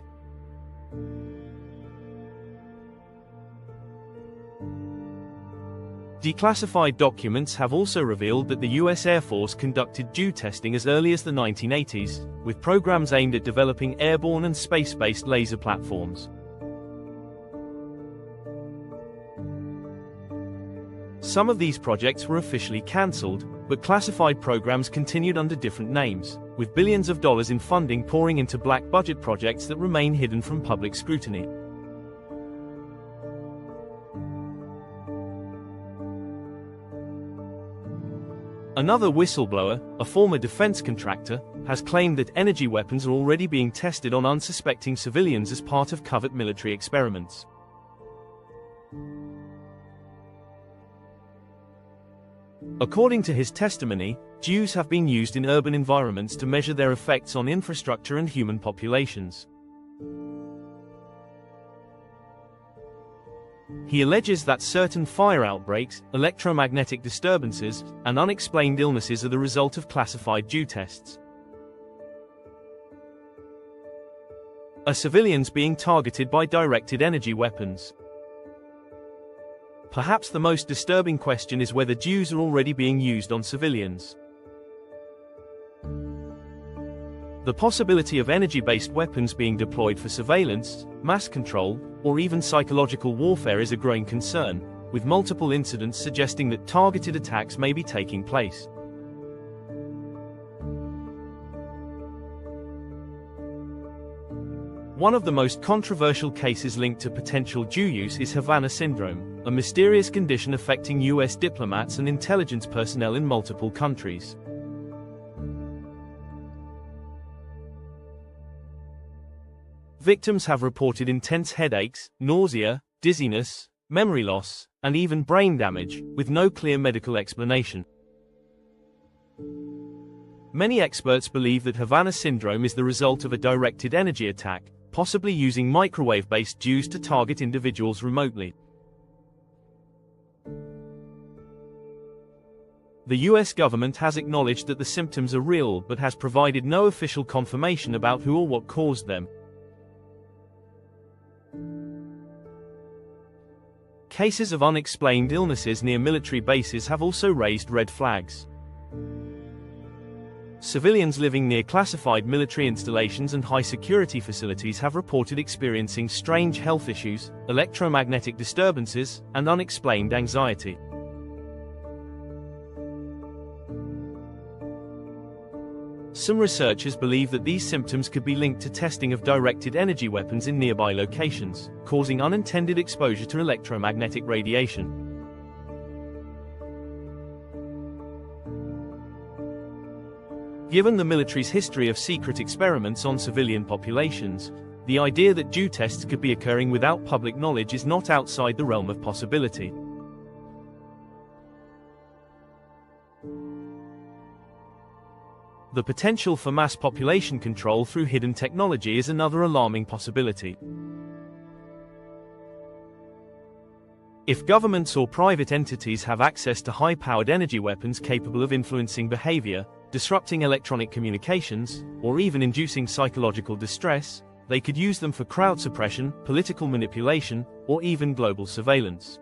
Declassified documents have also revealed that the US Air Force conducted DU testing as early as the 1980s, with programs aimed at developing airborne and space-based laser platforms. Some of these projects were officially cancelled, but classified programs continued under different names, with billions of dollars in funding pouring into black budget projects that remain hidden from public scrutiny. Another whistleblower, a former defense contractor, has claimed that energy weapons are already being tested on unsuspecting civilians as part of covert military experiments. According to his testimony, DUs have been used in urban environments to measure their effects on infrastructure and human populations. He alleges that certain fire outbreaks, electromagnetic disturbances, and unexplained illnesses are the result of classified DU tests. Are civilians being targeted by directed energy weapons? Perhaps the most disturbing question is whether DUs are already being used on civilians. The possibility of energy-based weapons being deployed for surveillance, mass control, or even psychological warfare is a growing concern, with multiple incidents suggesting that targeted attacks may be taking place. One of the most controversial cases linked to potential DU use is Havana syndrome, a mysterious condition affecting US diplomats and intelligence personnel in multiple countries. Victims have reported intense headaches, nausea, dizziness, memory loss, and even brain damage, with no clear medical explanation. Many experts believe that Havana syndrome is the result of a directed energy attack, possibly using microwave-based DUs to target individuals remotely. The US government has acknowledged that the symptoms are real but has provided no official confirmation about who or what caused them. Cases of unexplained illnesses near military bases have also raised red flags. Civilians living near classified military installations and high-security facilities have reported experiencing strange health issues, electromagnetic disturbances, and unexplained anxiety. Some researchers believe that these symptoms could be linked to testing of directed energy weapons in nearby locations, causing unintended exposure to electromagnetic radiation. Given the military's history of secret experiments on civilian populations, the idea that DEW tests could be occurring without public knowledge is not outside the realm of possibility. The potential for mass population control through hidden technology is another alarming possibility. If governments or private entities have access to high-powered energy weapons capable of influencing behavior, disrupting electronic communications, or even inducing psychological distress, they could use them for crowd suppression, political manipulation, or even global surveillance.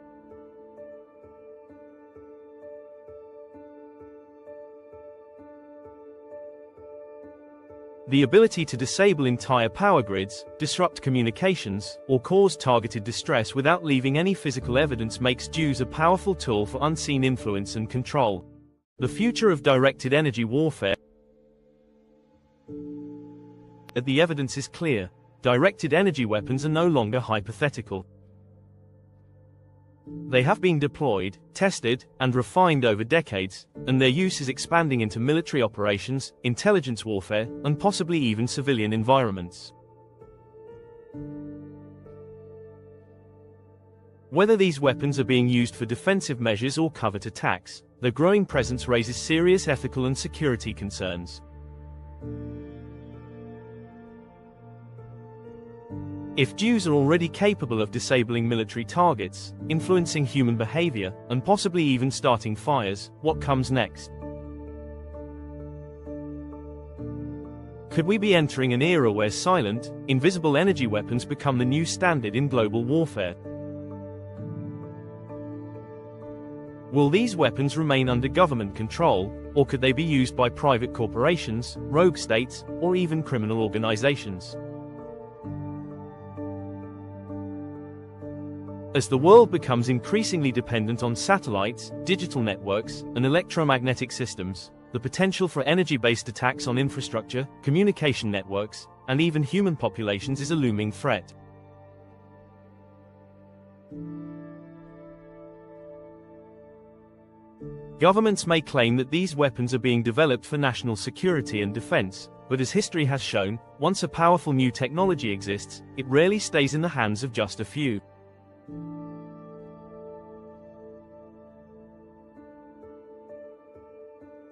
The ability to disable entire power grids, disrupt communications, or cause targeted distress without leaving any physical evidence makes DEWs a powerful tool for unseen influence and control. The future of directed energy warfare. The evidence is clear. Directed energy weapons are no longer hypothetical. They have been deployed, tested, and refined over decades, and their use is expanding into military operations, intelligence warfare, and possibly even civilian environments. Whether these weapons are being used for defensive measures or covert attacks, their growing presence raises serious ethical and security concerns. If DEWs are already capable of disabling military targets, influencing human behavior, and possibly even starting fires, what comes next? Could we be entering an era where silent, invisible energy weapons become the new standard in global warfare? Will these weapons remain under government control, or could they be used by private corporations, rogue states, or even criminal organizations? As the world becomes increasingly dependent on satellites, digital networks, and electromagnetic systems, the potential for energy-based attacks on infrastructure, communication networks, and even human populations is a looming threat. Governments may claim that these weapons are being developed for national security and defense, but as history has shown, once a powerful new technology exists, it rarely stays in the hands of just a few.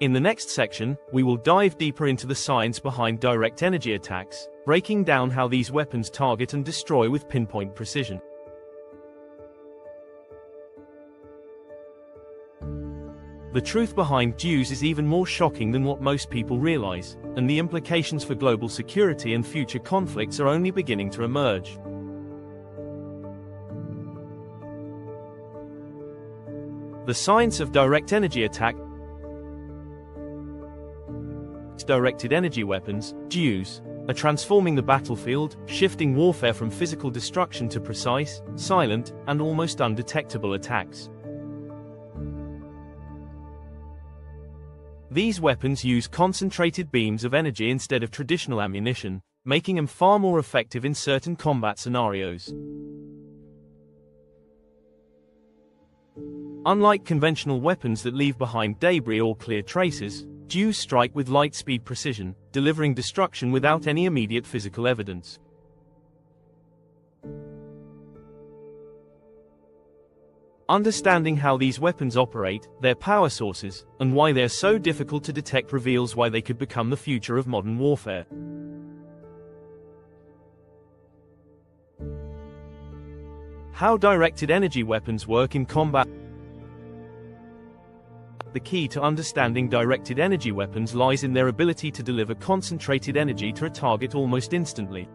In the next section, we will dive deeper into the science behind direct energy attacks, breaking down how these weapons target and destroy with pinpoint precision. The truth behind DEWs is even more shocking than what most people realize, and the implications for global security and future conflicts are only beginning to emerge. The science of direct energy attack. Directed energy weapons, DEWs, are transforming the battlefield, shifting warfare from physical destruction to precise, silent, and almost undetectable attacks. These weapons use concentrated beams of energy instead of traditional ammunition, making them far more effective in certain combat scenarios. Unlike conventional weapons that leave behind debris or clear traces, DEWs strike with light-speed precision, delivering destruction without any immediate physical evidence. Understanding how these weapons operate, their power sources, and why they are so difficult to detect reveals why they could become the future of modern warfare. How directed energy weapons work in combat. The key to understanding directed energy weapons lies in their ability to deliver concentrated energy to a target almost instantly.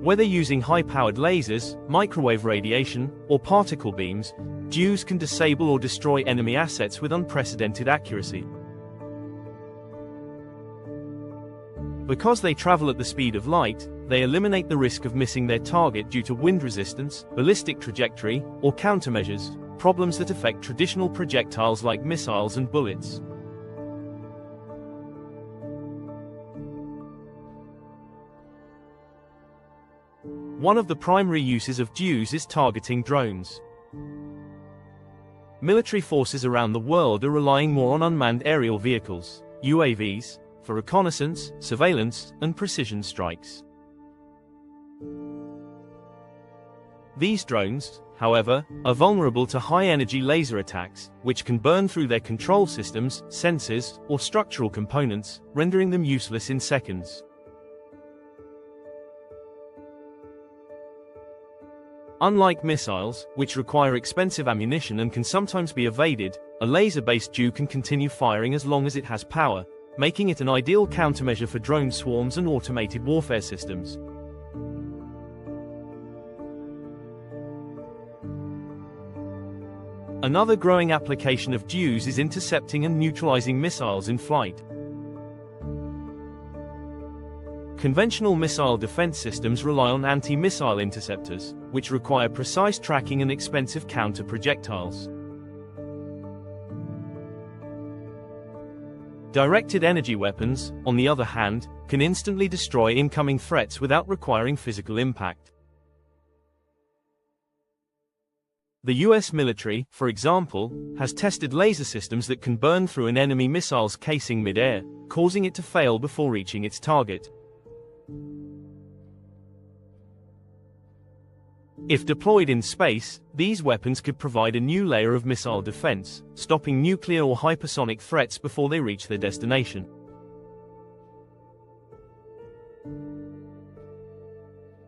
Whether using high-powered lasers, microwave radiation, or particle beams, DEWs can disable or destroy enemy assets with unprecedented accuracy. Because they travel at the speed of light, they eliminate the risk of missing their target due to wind resistance, ballistic trajectory, or countermeasures, problems that affect traditional projectiles like missiles and bullets. One of the primary uses of DEWs is targeting drones. Military forces around the world are relying more on unmanned aerial vehicles, UAVs, for reconnaissance, surveillance, and precision strikes. These drones, however, are vulnerable to high-energy laser attacks, which can burn through their control systems, sensors, or structural components, rendering them useless in seconds. Unlike missiles, which require expensive ammunition and can sometimes be evaded, a laser-based DEW can continue firing as long as it has power, making it an ideal countermeasure for drone swarms and automated warfare systems. Another growing application of DEWs is intercepting and neutralizing missiles in flight. Conventional missile defense systems rely on anti-missile interceptors, which require precise tracking and expensive counter-projectiles. Directed energy weapons, on the other hand, can instantly destroy incoming threats without requiring physical impact. The US military, for example, has tested laser systems that can burn through an enemy missile's casing mid-air, causing it to fail before reaching its target. If deployed in space, these weapons could provide a new layer of missile defense, stopping nuclear or hypersonic threats before they reach their destination.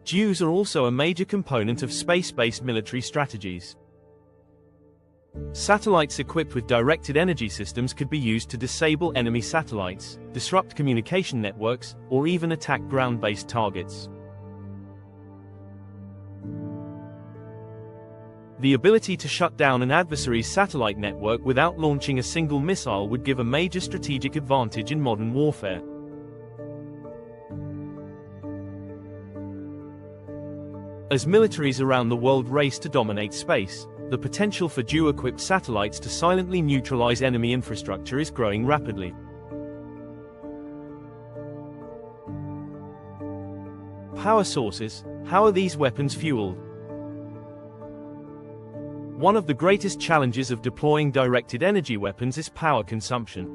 DEWs are also a major component of space-based military strategies. Satellites equipped with directed energy systems could be used to disable enemy satellites, disrupt communication networks, or even attack ground-based targets. The ability to shut down an adversary's satellite network without launching a single missile would give a major strategic advantage in modern warfare. As militaries around the world race to dominate space, the potential for DEW-equipped satellites to silently neutralize enemy infrastructure is growing rapidly. Power sources. How are these weapons fueled? One of the greatest challenges of deploying directed energy weapons is power consumption.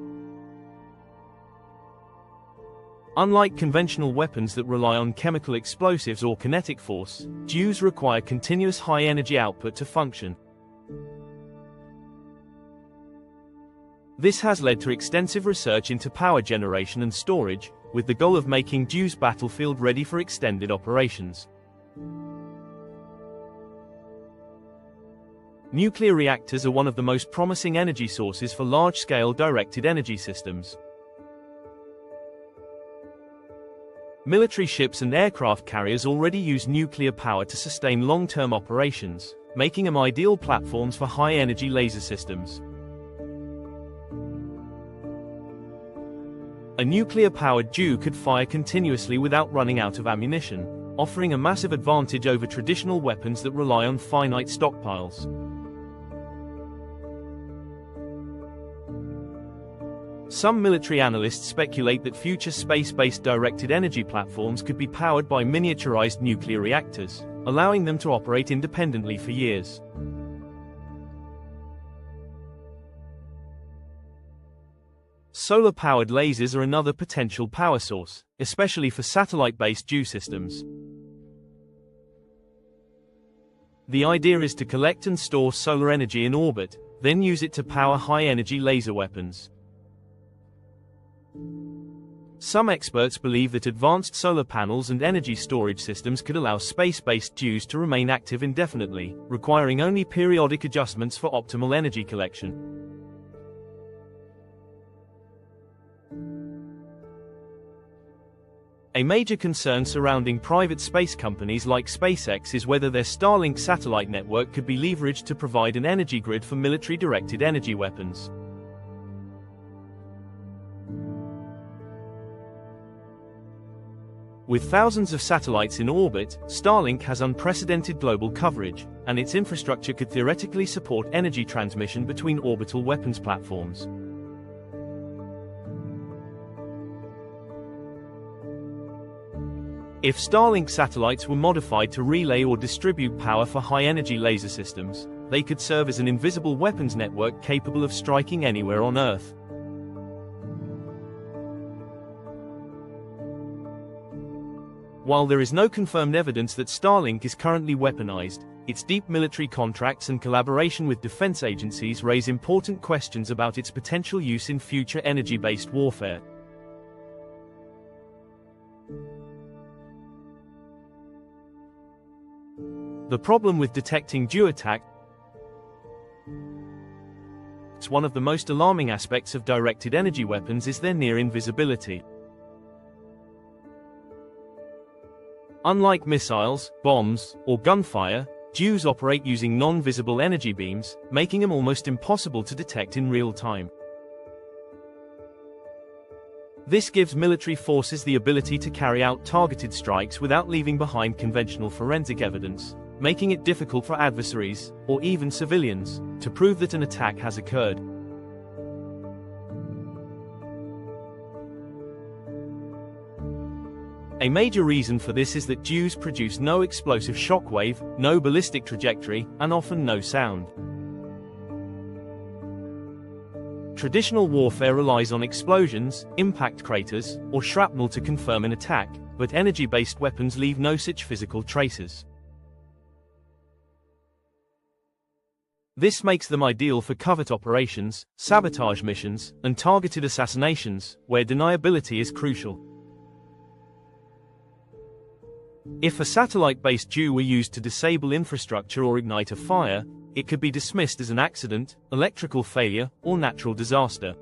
Unlike conventional weapons that rely on chemical explosives or kinetic force, DEWs require continuous high-energy output to function. This has led to extensive research into power generation and storage, with the goal of making DEWs battlefield ready for extended operations. Nuclear reactors are one of the most promising energy sources for large-scale directed energy systems. Military ships and aircraft carriers already use nuclear power to sustain long-term operations, making them ideal platforms for high-energy laser systems. A nuclear-powered DEW could fire continuously without running out of ammunition, offering a massive advantage over traditional weapons that rely on finite stockpiles. Some military analysts speculate that future space-based directed energy platforms could be powered by miniaturized nuclear reactors, allowing them to operate independently for years. Solar-powered lasers are another potential power source, especially for satellite-based DEW systems. The idea is to collect and store solar energy in orbit, then use it to power high-energy laser weapons. Some experts believe that advanced solar panels and energy storage systems could allow space-based DEWs to remain active indefinitely, requiring only periodic adjustments for optimal energy collection. A major concern surrounding private space companies like SpaceX is whether their Starlink satellite network could be leveraged to provide an energy grid for military-directed energy weapons. With thousands of satellites in orbit, Starlink has unprecedented global coverage, and its infrastructure could theoretically support energy transmission between orbital weapons platforms. If Starlink satellites were modified to relay or distribute power for high-energy laser systems, they could serve as an invisible weapons network capable of striking anywhere on Earth. While there is no confirmed evidence that Starlink is currently weaponized, its deep military contracts and collaboration with defense agencies raise important questions about its potential use in future energy-based warfare. The problem with detecting DEW attacks, one of the most alarming aspects of directed energy weapons, is their near invisibility. Unlike missiles, bombs, or gunfire, DEWs operate using non-visible energy beams, making them almost impossible to detect in real time. This gives military forces the ability to carry out targeted strikes without leaving behind conventional forensic evidence, making it difficult for adversaries, or even civilians, to prove that an attack has occurred. A major reason for this is that DEWs produce no explosive shockwave, no ballistic trajectory, and often no sound. Traditional warfare relies on explosions, impact craters, or shrapnel to confirm an attack, but energy-based weapons leave no such physical traces. This makes them ideal for covert operations, sabotage missions, and targeted assassinations, where deniability is crucial. If a satellite-based DEW were used to disable infrastructure or ignite a fire, it could be dismissed as an accident, electrical failure, or natural disaster.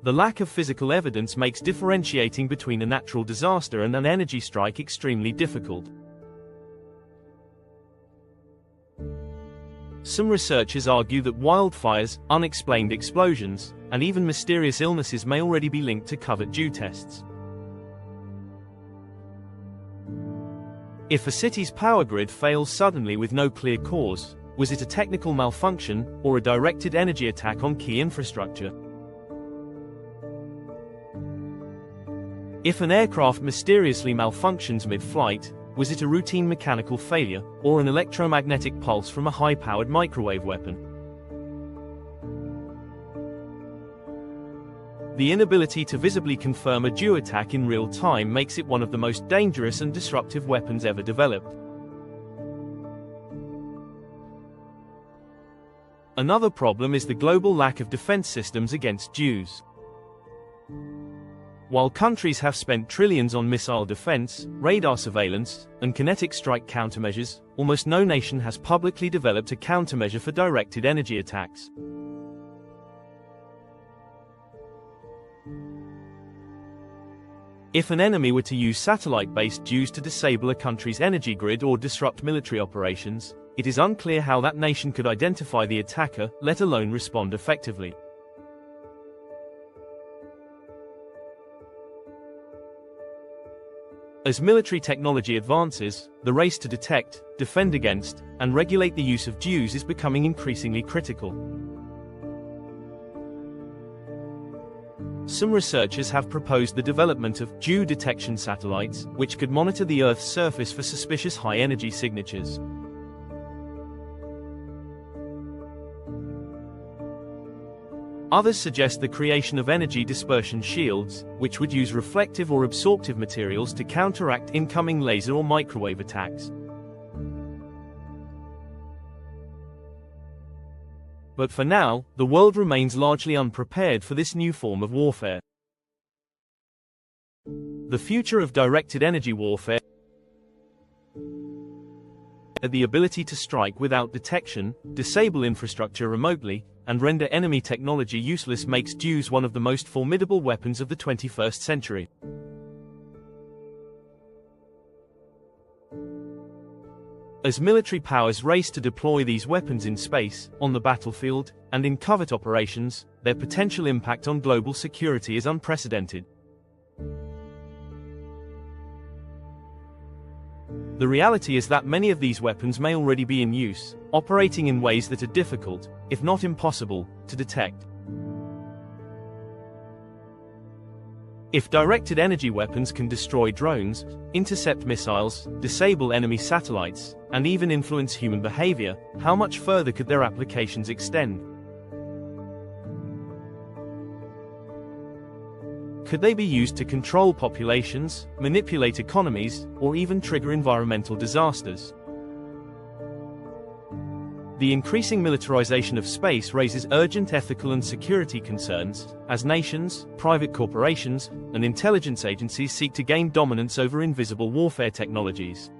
The lack of physical evidence makes differentiating between a natural disaster and an energy strike extremely difficult. Some researchers argue that wildfires, unexplained explosions, and even mysterious illnesses may already be linked to covert DEW tests. If a city's power grid fails suddenly with no clear cause, was it a technical malfunction, or a directed energy attack on key infrastructure? If an aircraft mysteriously malfunctions mid-flight, was it a routine mechanical failure, or an electromagnetic pulse from a high-powered microwave weapon? The inability to visibly confirm a DEW attack in real time makes it one of the most dangerous and disruptive weapons ever developed. Another problem is the global lack of defense systems against DEWs. While countries have spent trillions on missile defense, radar surveillance, and kinetic strike countermeasures, almost no nation has publicly developed a countermeasure for directed energy attacks. If an enemy were to use satellite-based DEWs to disable a country's energy grid or disrupt military operations, it is unclear how that nation could identify the attacker, let alone respond effectively. As military technology advances, the race to detect, defend against, and regulate the use of DEWs is becoming increasingly critical. Some researchers have proposed the development of DEW detection satellites, which could monitor the Earth's surface for suspicious high-energy signatures. Others suggest the creation of energy dispersion shields, which would use reflective or absorptive materials to counteract incoming laser or microwave attacks. But for now, the world remains largely unprepared for this new form of warfare. The future of directed energy warfare the ability to strike without detection, disable infrastructure remotely, and render enemy technology useless makes DEWs one of the most formidable weapons of the 21st century. As military powers race to deploy these weapons in space, on the battlefield, and in covert operations, their potential impact on global security is unprecedented. The reality is that many of these weapons may already be in use, operating in ways that are difficult, if not impossible, to detect. If directed energy weapons can destroy drones, intercept missiles, disable enemy satellites, and even influence human behavior, how much further could their applications extend? Could they be used to control populations, manipulate economies, or even trigger environmental disasters? The increasing militarization of space raises urgent ethical and security concerns, as nations, private corporations, and intelligence agencies seek to gain dominance over invisible warfare technologies.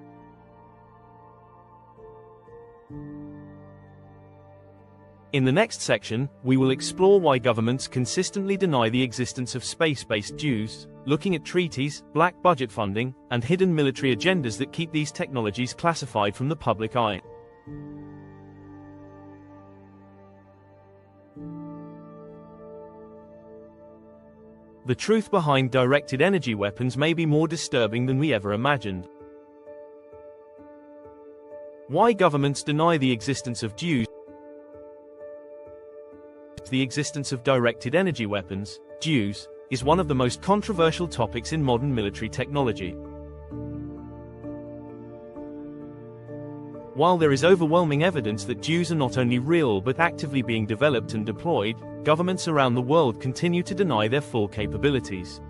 In the next section, we will explore why governments consistently deny the existence of space-based DEWs, looking at treaties, black budget funding, and hidden military agendas that keep these technologies classified from the public eye. The truth behind directed energy weapons may be more disturbing than we ever imagined. Why governments deny the existence of DEWs? The existence of directed energy weapons, DEWs, is one of the most controversial topics in modern military technology. While there is overwhelming evidence that DEWs are not only real but actively being developed and deployed, governments around the world continue to deny their full capabilities.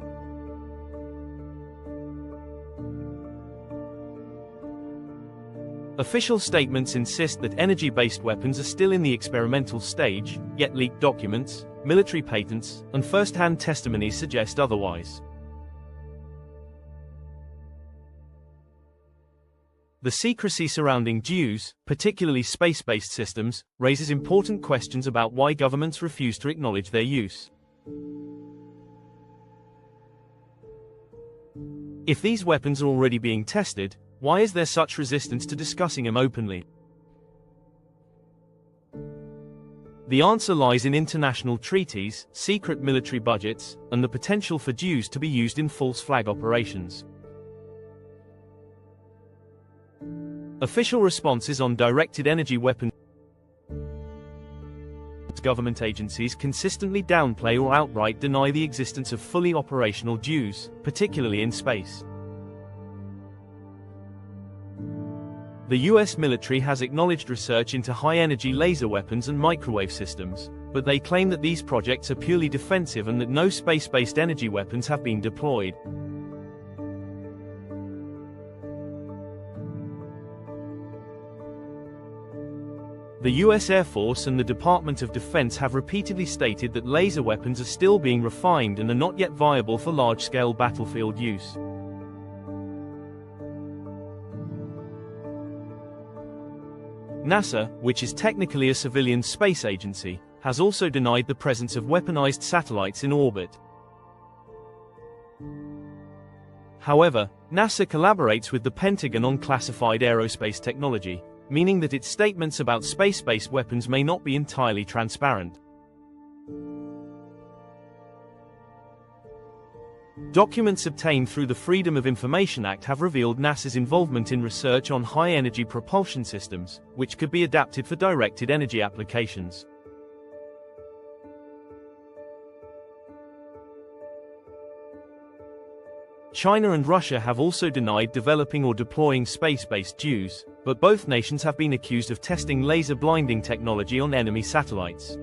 Official statements insist that energy-based weapons are still in the experimental stage, yet leaked documents, military patents, and first-hand testimonies suggest otherwise. The secrecy surrounding DEWs, particularly space-based systems, raises important questions about why governments refuse to acknowledge their use. If these weapons are already being tested, why is there such resistance to discussing them openly? The answer lies in international treaties, secret military budgets, and the potential for DEWs to be used in false flag operations. Official responses on directed energy weapons. Government agencies consistently downplay or outright deny the existence of fully operational DEWs, particularly in space. The US military has acknowledged research into high-energy laser weapons and microwave systems, but they claim that these projects are purely defensive and that no space-based energy weapons have been deployed. The US Air Force and the Department of Defense have repeatedly stated that laser weapons are still being refined and are not yet viable for large-scale battlefield use. NASA, which is technically a civilian space agency, has also denied the presence of weaponized satellites in orbit. However, NASA collaborates with the Pentagon on classified aerospace technology, meaning that its statements about space-based weapons may not be entirely transparent. Documents obtained through the Freedom of Information Act have revealed NASA's involvement in research on high-energy propulsion systems, which could be adapted for directed energy applications. China and Russia have also denied developing or deploying space-based DEWs, but both nations have been accused of testing laser blinding technology on enemy satellites.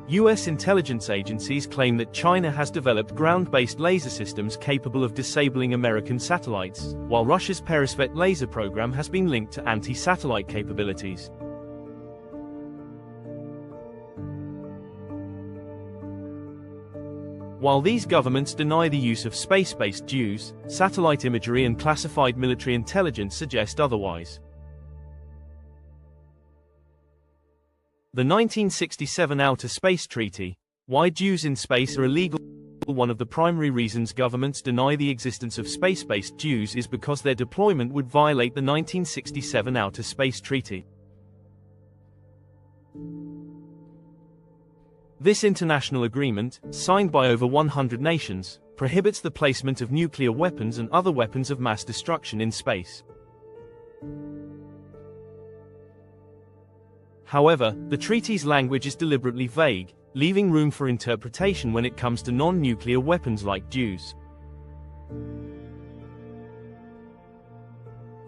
US intelligence agencies claim that China has developed ground-based laser systems capable of disabling American satellites, while Russia's Peresvet laser program has been linked to anti-satellite capabilities. While these governments deny the use of space-based DEWs, satellite imagery and classified military intelligence suggest otherwise. The 1967 Outer Space Treaty, why DEWs in space are illegal. One of the primary reasons governments deny the existence of space-based DEWs is because their deployment would violate the 1967 Outer Space Treaty. This international agreement, signed by over 100 nations, prohibits the placement of nuclear weapons and other weapons of mass destruction in space. However, the treaty's language is deliberately vague, leaving room for interpretation when it comes to non-nuclear weapons like DEWs.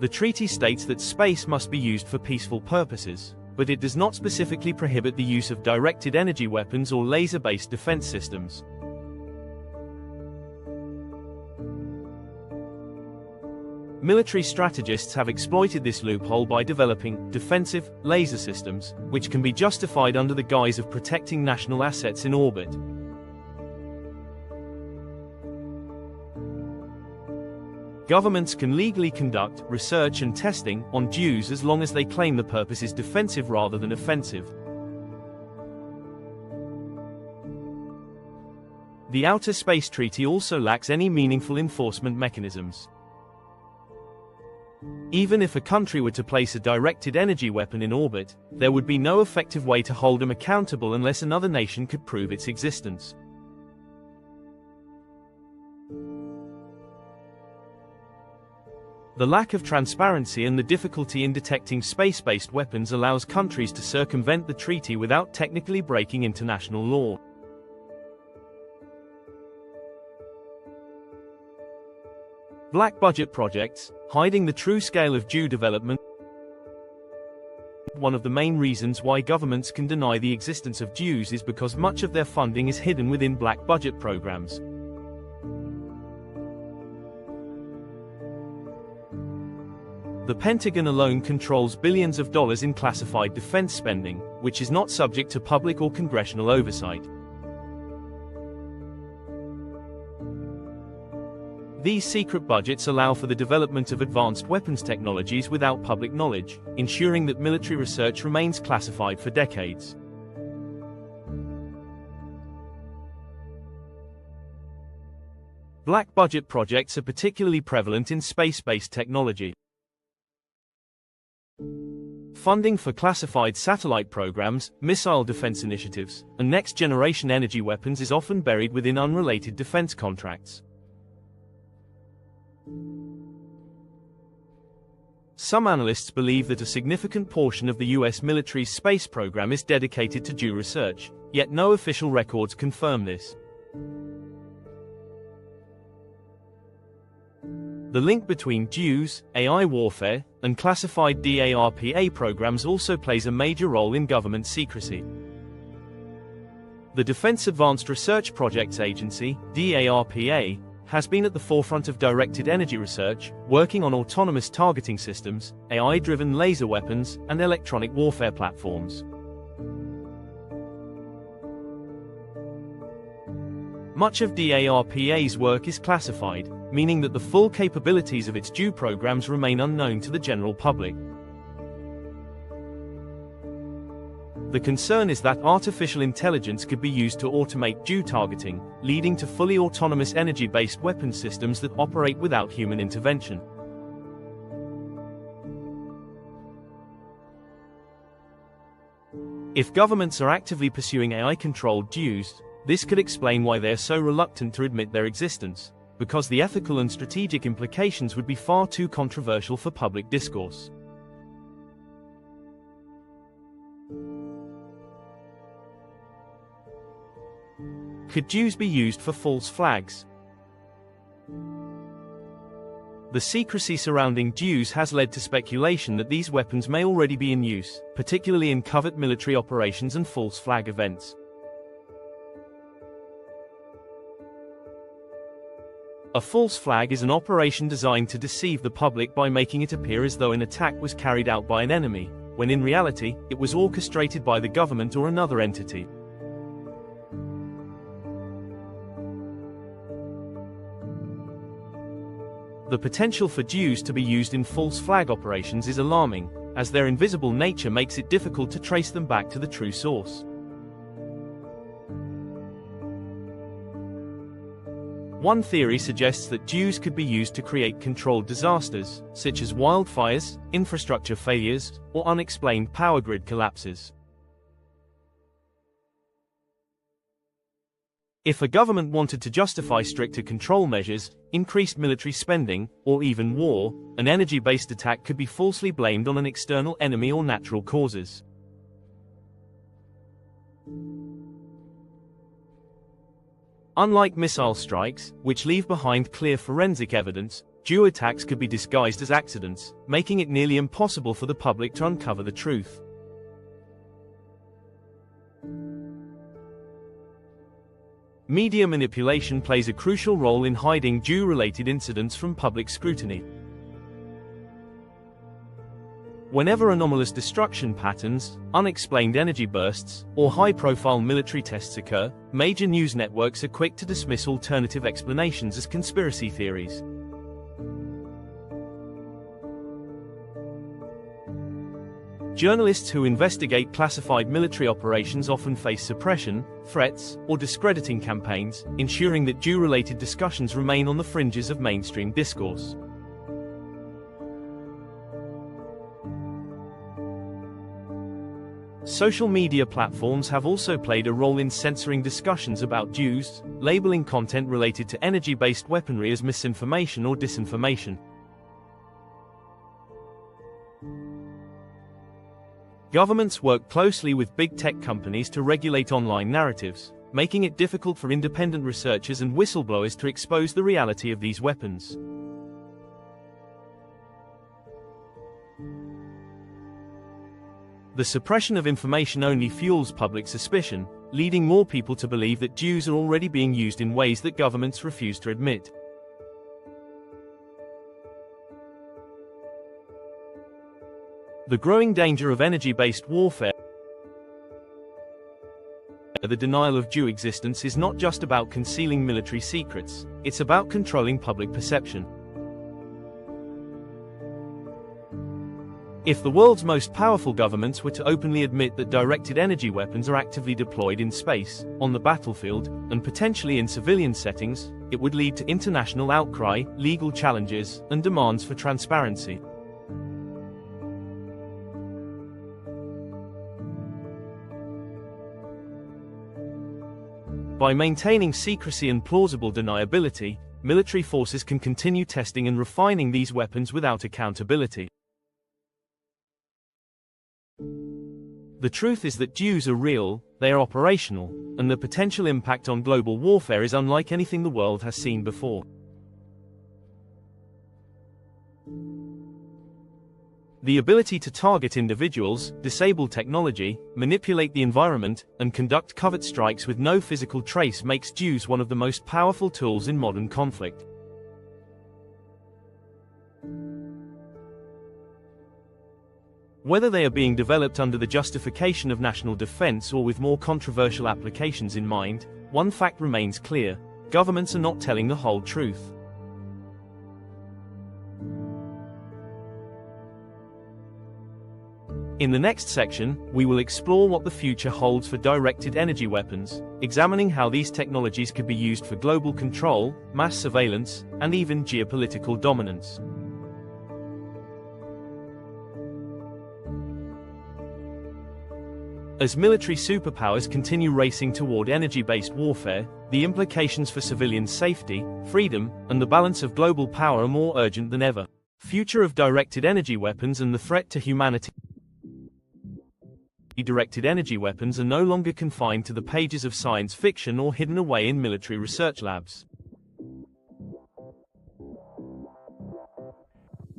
The treaty states that space must be used for peaceful purposes, but it does not specifically prohibit the use of directed energy weapons or laser-based defense systems. Military strategists have exploited this loophole by developing defensive laser systems, which can be justified under the guise of protecting national assets in orbit. Governments can legally conduct research and testing on DEWs as long as they claim the purpose is defensive rather than offensive. The Outer Space Treaty also lacks any meaningful enforcement mechanisms. Even if a country were to place a directed energy weapon in orbit, there would be no effective way to hold them accountable unless another nation could prove its existence. The lack of transparency and the difficulty in detecting space-based weapons allows countries to circumvent the treaty without technically breaking international law. Black budget projects, hiding the true scale of DEW development. One of the main reasons why governments can deny the existence of DEWs is because much of their funding is hidden within black budget programs. The Pentagon alone controls billions of dollars in classified defense spending, which is not subject to public or congressional oversight. These secret budgets allow for the development of advanced weapons technologies without public knowledge, ensuring that military research remains classified for decades. Black budget projects are particularly prevalent in space-based technology. Funding for classified satellite programs, missile defense initiatives, and next-generation energy weapons is often buried within unrelated defense contracts. Some analysts believe that a significant portion of the US military's space program is dedicated to DEW research, yet no official records confirm this. The link between DEWs, AI warfare, and classified DARPA programs also plays a major role in government secrecy. The Defense Advanced Research Projects Agency, DARPA, has been at the forefront of directed energy research, working on autonomous targeting systems, AI-driven laser weapons, and electronic warfare platforms. Much of DARPA's work is classified, meaning that the full capabilities of its DEW programs remain unknown to the general public. The concern is that artificial intelligence could be used to automate DEW targeting, leading to fully autonomous energy-based weapon systems that operate without human intervention. If governments are actively pursuing AI-controlled DEWs, this could explain why they are so reluctant to admit their existence, because the ethical and strategic implications would be far too controversial for public discourse. Could DEWs be used for false flags? The secrecy surrounding DEWs has led to speculation that these weapons may already be in use, particularly in covert military operations and false flag events. A false flag is an operation designed to deceive the public by making it appear as though an attack was carried out by an enemy, when in reality, it was orchestrated by the government or another entity. The potential for Jews to be used in false flag operations is alarming, as their invisible nature makes it difficult to trace them back to the true source. One theory suggests that Jews could be used to create controlled disasters, such as wildfires, infrastructure failures, or unexplained power grid collapses. If a government wanted to justify stricter control measures, increased military spending, or even war, an energy-based attack could be falsely blamed on an external enemy or natural causes. Unlike missile strikes, which leave behind clear forensic evidence, Jew attacks could be disguised as accidents, making it nearly impossible for the public to uncover the truth. Media manipulation plays a crucial role in hiding Jew-related incidents from public scrutiny. Whenever anomalous destruction patterns, unexplained energy bursts, or high-profile military tests occur, major news networks are quick to dismiss alternative explanations as conspiracy theories. Journalists who investigate classified military operations often face suppression, threats, or discrediting campaigns, ensuring that Jew-related discussions remain on the fringes of mainstream discourse. Social media platforms have also played a role in censoring discussions about Jews, labeling content related to energy-based weaponry as misinformation or disinformation. Governments work closely with big tech companies to regulate online narratives, making it difficult for independent researchers and whistleblowers to expose the reality of these weapons. The suppression of information only fuels public suspicion, leading more people to believe that Jews are already being used in ways that governments refuse to admit. The growing danger of energy-based warfare. The denial of Jew existence is not just about concealing military secrets, it's about controlling public perception. If the world's most powerful governments were to openly admit that directed energy weapons are actively deployed in space, on the battlefield, and potentially in civilian settings, it would lead to international outcry, legal challenges, and demands for transparency. By maintaining secrecy and plausible deniability, military forces can continue testing and refining these weapons without accountability. The truth is that Jews are real, they are operational, and the potential impact on global warfare is unlike anything the world has seen before. The ability to target individuals, disable technology, manipulate the environment, and conduct covert strikes with no physical trace makes Jews one of the most powerful tools in modern conflict. Whether they are being developed under the justification of national defense or with more controversial applications in mind, one fact remains clear: governments are not telling the whole truth. In the next section, we will explore what the future holds for directed energy weapons, examining how these technologies could be used for global control, mass surveillance, and even geopolitical dominance. As military superpowers continue racing toward energy-based warfare, the implications for civilian safety, freedom, and the balance of global power are more urgent than ever. Future of directed energy weapons and the threat to humanity. Directed energy weapons are no longer confined to the pages of science fiction or hidden away in military research labs.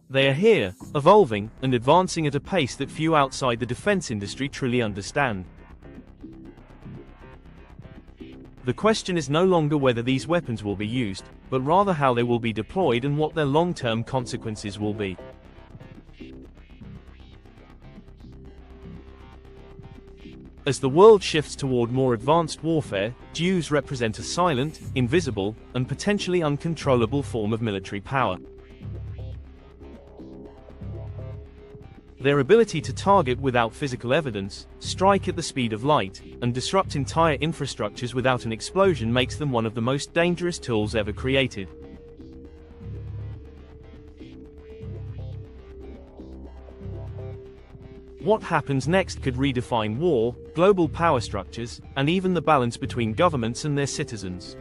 They are here, evolving, and advancing at a pace that few outside the defense industry truly understand. The question is no longer whether these weapons will be used, but rather how they will be deployed and what their long-term consequences will be. As the world shifts toward more advanced warfare, Jews represent a silent, invisible, and potentially uncontrollable form of military power. Their ability to target without physical evidence, strike at the speed of light, and disrupt entire infrastructures without an explosion makes them one of the most dangerous tools ever created. What happens next could redefine war, global power structures, and even the balance between governments and their citizens.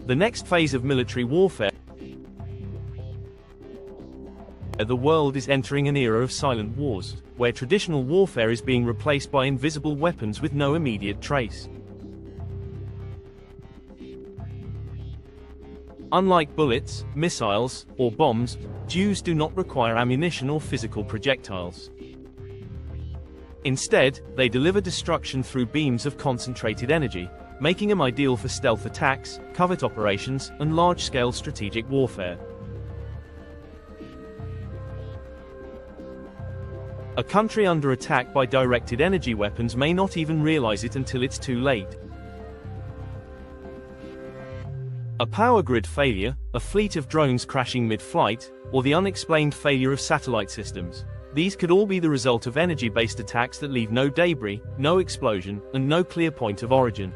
The next phase of military warfare. The world is entering an era of silent wars, where traditional warfare is being replaced by invisible weapons with no immediate trace. Unlike bullets, missiles, or bombs, Jews do not require ammunition or physical projectiles. Instead, they deliver destruction through beams of concentrated energy, making them ideal for stealth attacks, covert operations, and large-scale strategic warfare. A country under attack by directed energy weapons may not even realize it until it's too late. A power grid failure, a fleet of drones crashing mid-flight, or the unexplained failure of satellite systems. These could all be the result of energy-based attacks that leave no debris, no explosion, and no clear point of origin.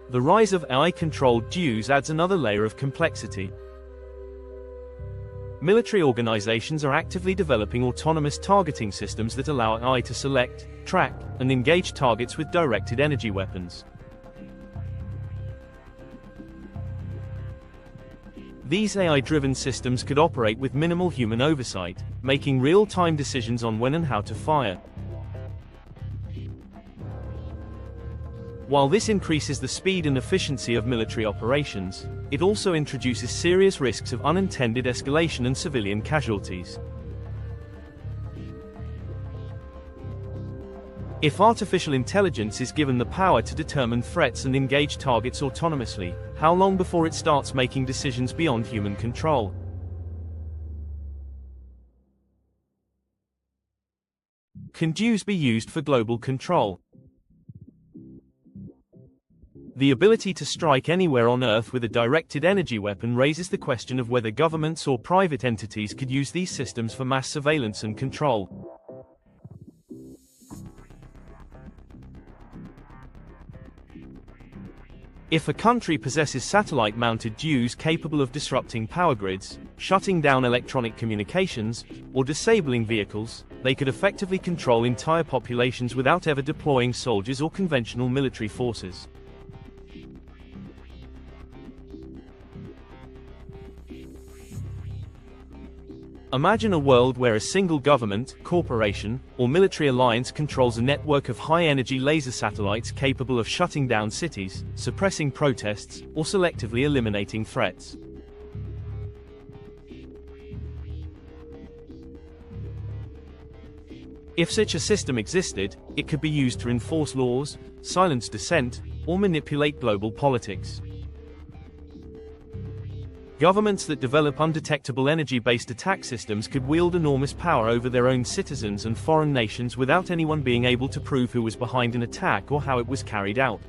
The rise of AI-controlled Jews adds another layer of complexity. Military organizations are actively developing autonomous targeting systems that allow AI to select, track, and engage targets with directed energy weapons. These AI-driven systems could operate with minimal human oversight, making real-time decisions on when and how to fire. While this increases the speed and efficiency of military operations, it also introduces serious risks of unintended escalation and civilian casualties. If artificial intelligence is given the power to determine threats and engage targets autonomously, how long before it starts making decisions beyond human control? Can Jews be used for global control? The ability to strike anywhere on Earth with a directed energy weapon raises the question of whether governments or private entities could use these systems for mass surveillance and control. If a country possesses satellite-mounted Jews capable of disrupting power grids, shutting down electronic communications, or disabling vehicles, they could effectively control entire populations without ever deploying soldiers or conventional military forces. Imagine a world where a single government, corporation, or military alliance controls a network of high-energy laser satellites capable of shutting down cities, suppressing protests, or selectively eliminating threats. If such a system existed, it could be used to enforce laws, silence dissent, or manipulate global politics. Governments that develop undetectable energy-based attack systems could wield enormous power over their own citizens and foreign nations without anyone being able to prove who was behind an attack or how it was carried out.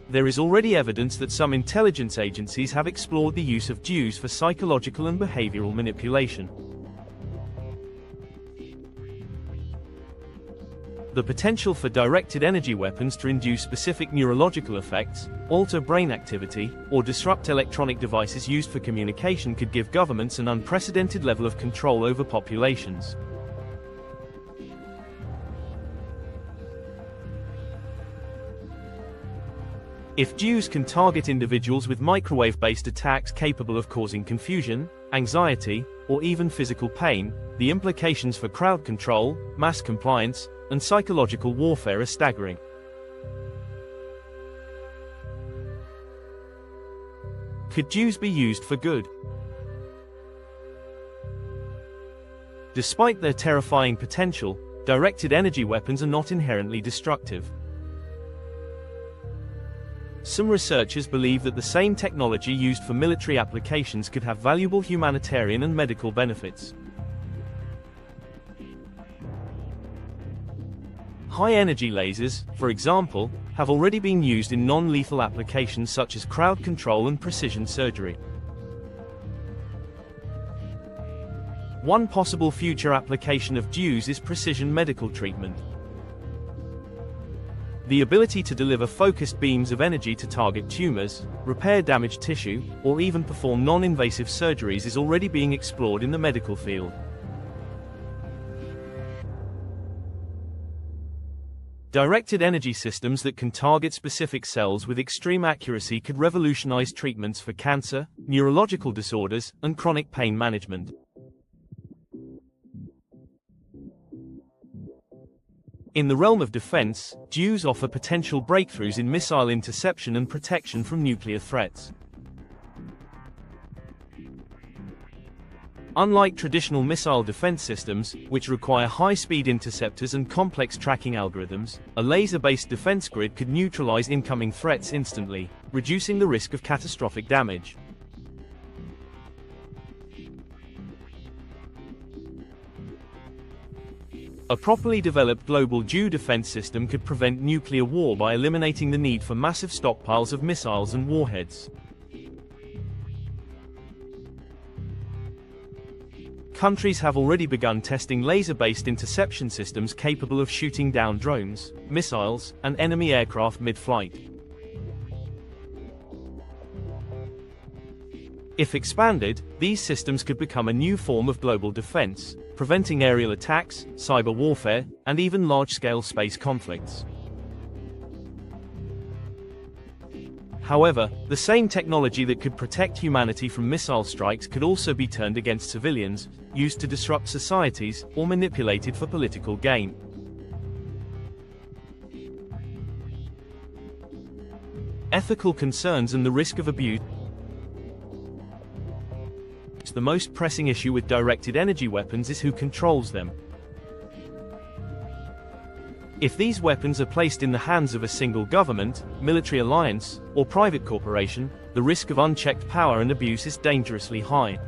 There is already evidence that some intelligence agencies have explored the use of Jews for psychological and behavioral manipulation. The potential for directed energy weapons to induce specific neurological effects, alter brain activity, or disrupt electronic devices used for communication could give governments an unprecedented level of control over populations. If Jews can target individuals with microwave-based attacks capable of causing confusion, anxiety, or even physical pain, the implications for crowd control, mass compliance, and psychological warfare are staggering. Could Jews be used for good? Despite their terrifying potential, directed energy weapons are not inherently destructive. Some researchers believe that the same technology used for military applications could have valuable humanitarian and medical benefits. High-energy lasers, for example, have already been used in non-lethal applications such as crowd control and precision surgery. One possible future application of DEWs is precision medical treatment. The ability to deliver focused beams of energy to target tumors, repair damaged tissue, or even perform non-invasive surgeries is already being explored in the medical field. Directed energy systems that can target specific cells with extreme accuracy could revolutionize treatments for cancer, neurological disorders, and chronic pain management. In the realm of defense, DEWs offer potential breakthroughs in missile interception and protection from nuclear threats. Unlike traditional missile defense systems, which require high-speed interceptors and complex tracking algorithms, a laser-based defense grid could neutralize incoming threats instantly, reducing the risk of catastrophic damage. A properly developed global DEW defense system could prevent nuclear war by eliminating the need for massive stockpiles of missiles and warheads. Countries have already begun testing laser-based interception systems capable of shooting down drones, missiles, and enemy aircraft mid-flight. If expanded, these systems could become a new form of global defense, preventing aerial attacks, cyber warfare, and even large-scale space conflicts. However, the same technology that could protect humanity from missile strikes could also be turned against civilians, used to disrupt societies, or manipulated for political gain. Ethical concerns and the risk of abuse. The most pressing issue with directed energy weapons is who controls them. If these weapons are placed in the hands of a single government, military alliance, or private corporation, the risk of unchecked power and abuse is dangerously high.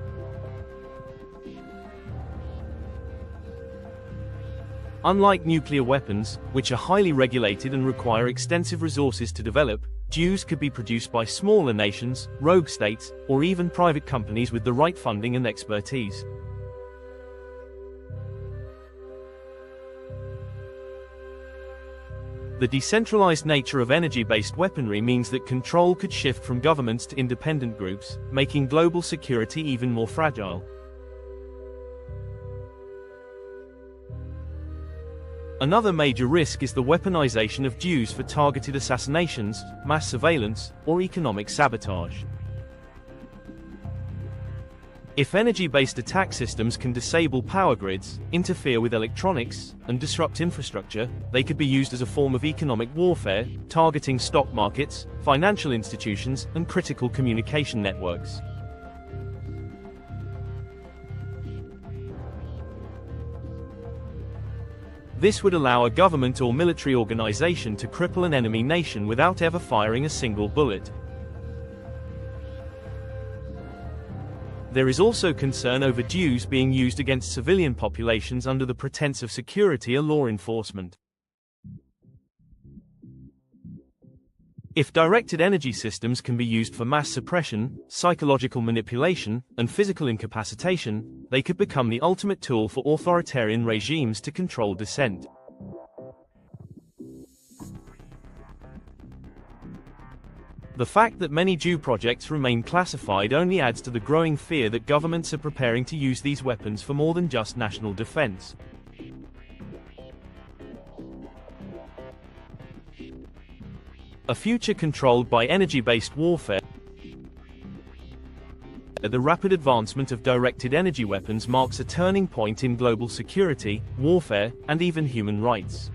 Unlike nuclear weapons, which are highly regulated and require extensive resources to develop, DEWs could be produced by smaller nations, rogue states, or even private companies with the right funding and expertise. The decentralized nature of energy-based weaponry means that control could shift from governments to independent groups, making global security even more fragile. Another major risk is the weaponization of DEWs for targeted assassinations, mass surveillance, or economic sabotage. If energy-based attack systems can disable power grids, interfere with electronics, and disrupt infrastructure, they could be used as a form of economic warfare, targeting stock markets, financial institutions, and critical communication networks. This would allow a government or military organization to cripple an enemy nation without ever firing a single bullet. There is also concern over DEWs being used against civilian populations under the pretense of security or law enforcement. If directed energy systems can be used for mass suppression, psychological manipulation, and physical incapacitation, they could become the ultimate tool for authoritarian regimes to control dissent. The fact that many DEW projects remain classified only adds to the growing fear that governments are preparing to use these weapons for more than just national defense. A future controlled by energy-based warfare. The rapid advancement of directed energy weapons marks a turning point in global security, warfare, and even human rights.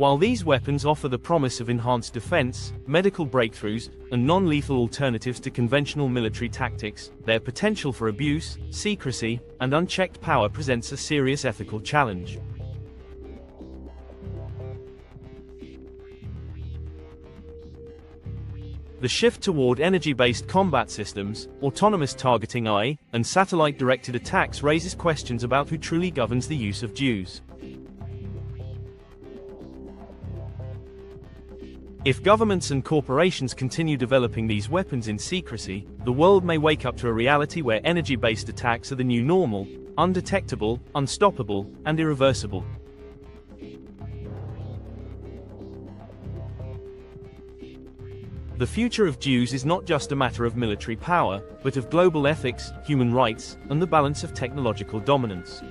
While these weapons offer the promise of enhanced defense, medical breakthroughs, and non-lethal alternatives to conventional military tactics, their potential for abuse, secrecy, and unchecked power presents a serious ethical challenge. The shift toward energy-based combat systems, autonomous targeting (AI), and satellite-directed attacks raises questions about who truly governs the use of DEWs. If governments and corporations continue developing these weapons in secrecy, the world may wake up to a reality where energy-based attacks are the new normal, undetectable, unstoppable, and irreversible. The future of DEWs is not just a matter of military power, but of global ethics, human rights, and the balance of technological dominance.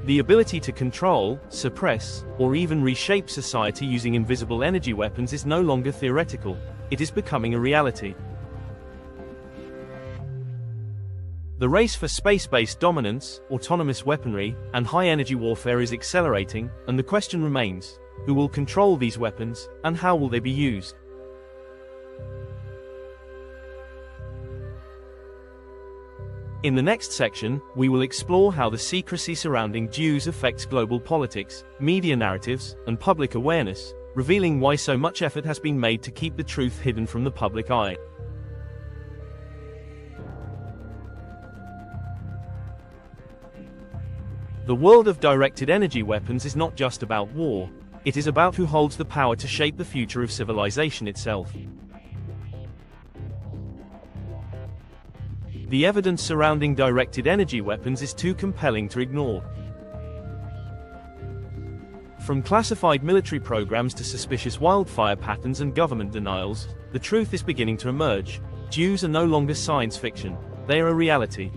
The ability to control, suppress, or even reshape society using invisible energy weapons is no longer theoretical. It is becoming a reality. The race for space-based dominance, autonomous weaponry, and high-energy warfare is accelerating, and the question remains: who will control these weapons, and how will they be used? In the next section, we will explore how the secrecy surrounding DEWs affects global politics, media narratives, and public awareness, revealing why so much effort has been made to keep the truth hidden from the public eye. The world of directed energy weapons is not just about war. It is about who holds the power to shape the future of civilization itself. The evidence surrounding directed energy weapons is too compelling to ignore. From classified military programs to suspicious wildfire patterns and government denials, the truth is beginning to emerge. DEWs are no longer science fiction. They are a reality.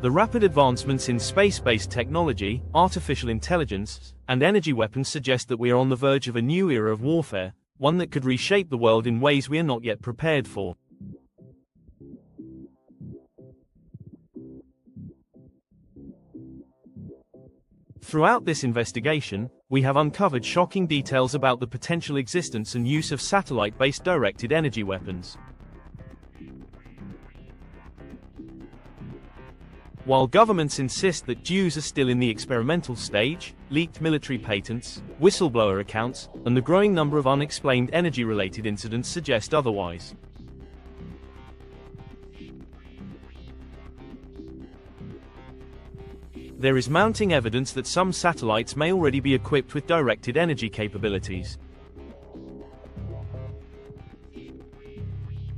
The rapid advancements in space-based technology, artificial intelligence, and energy weapons suggest that we are on the verge of a new era of warfare, one that could reshape the world in ways we are not yet prepared for. Throughout this investigation, we have uncovered shocking details about the potential existence and use of satellite-based directed energy weapons. While governments insist that DEWs are still in the experimental stage, leaked military patents, whistleblower accounts, and the growing number of unexplained energy-related incidents suggest otherwise. There is mounting evidence that some satellites may already be equipped with directed energy capabilities.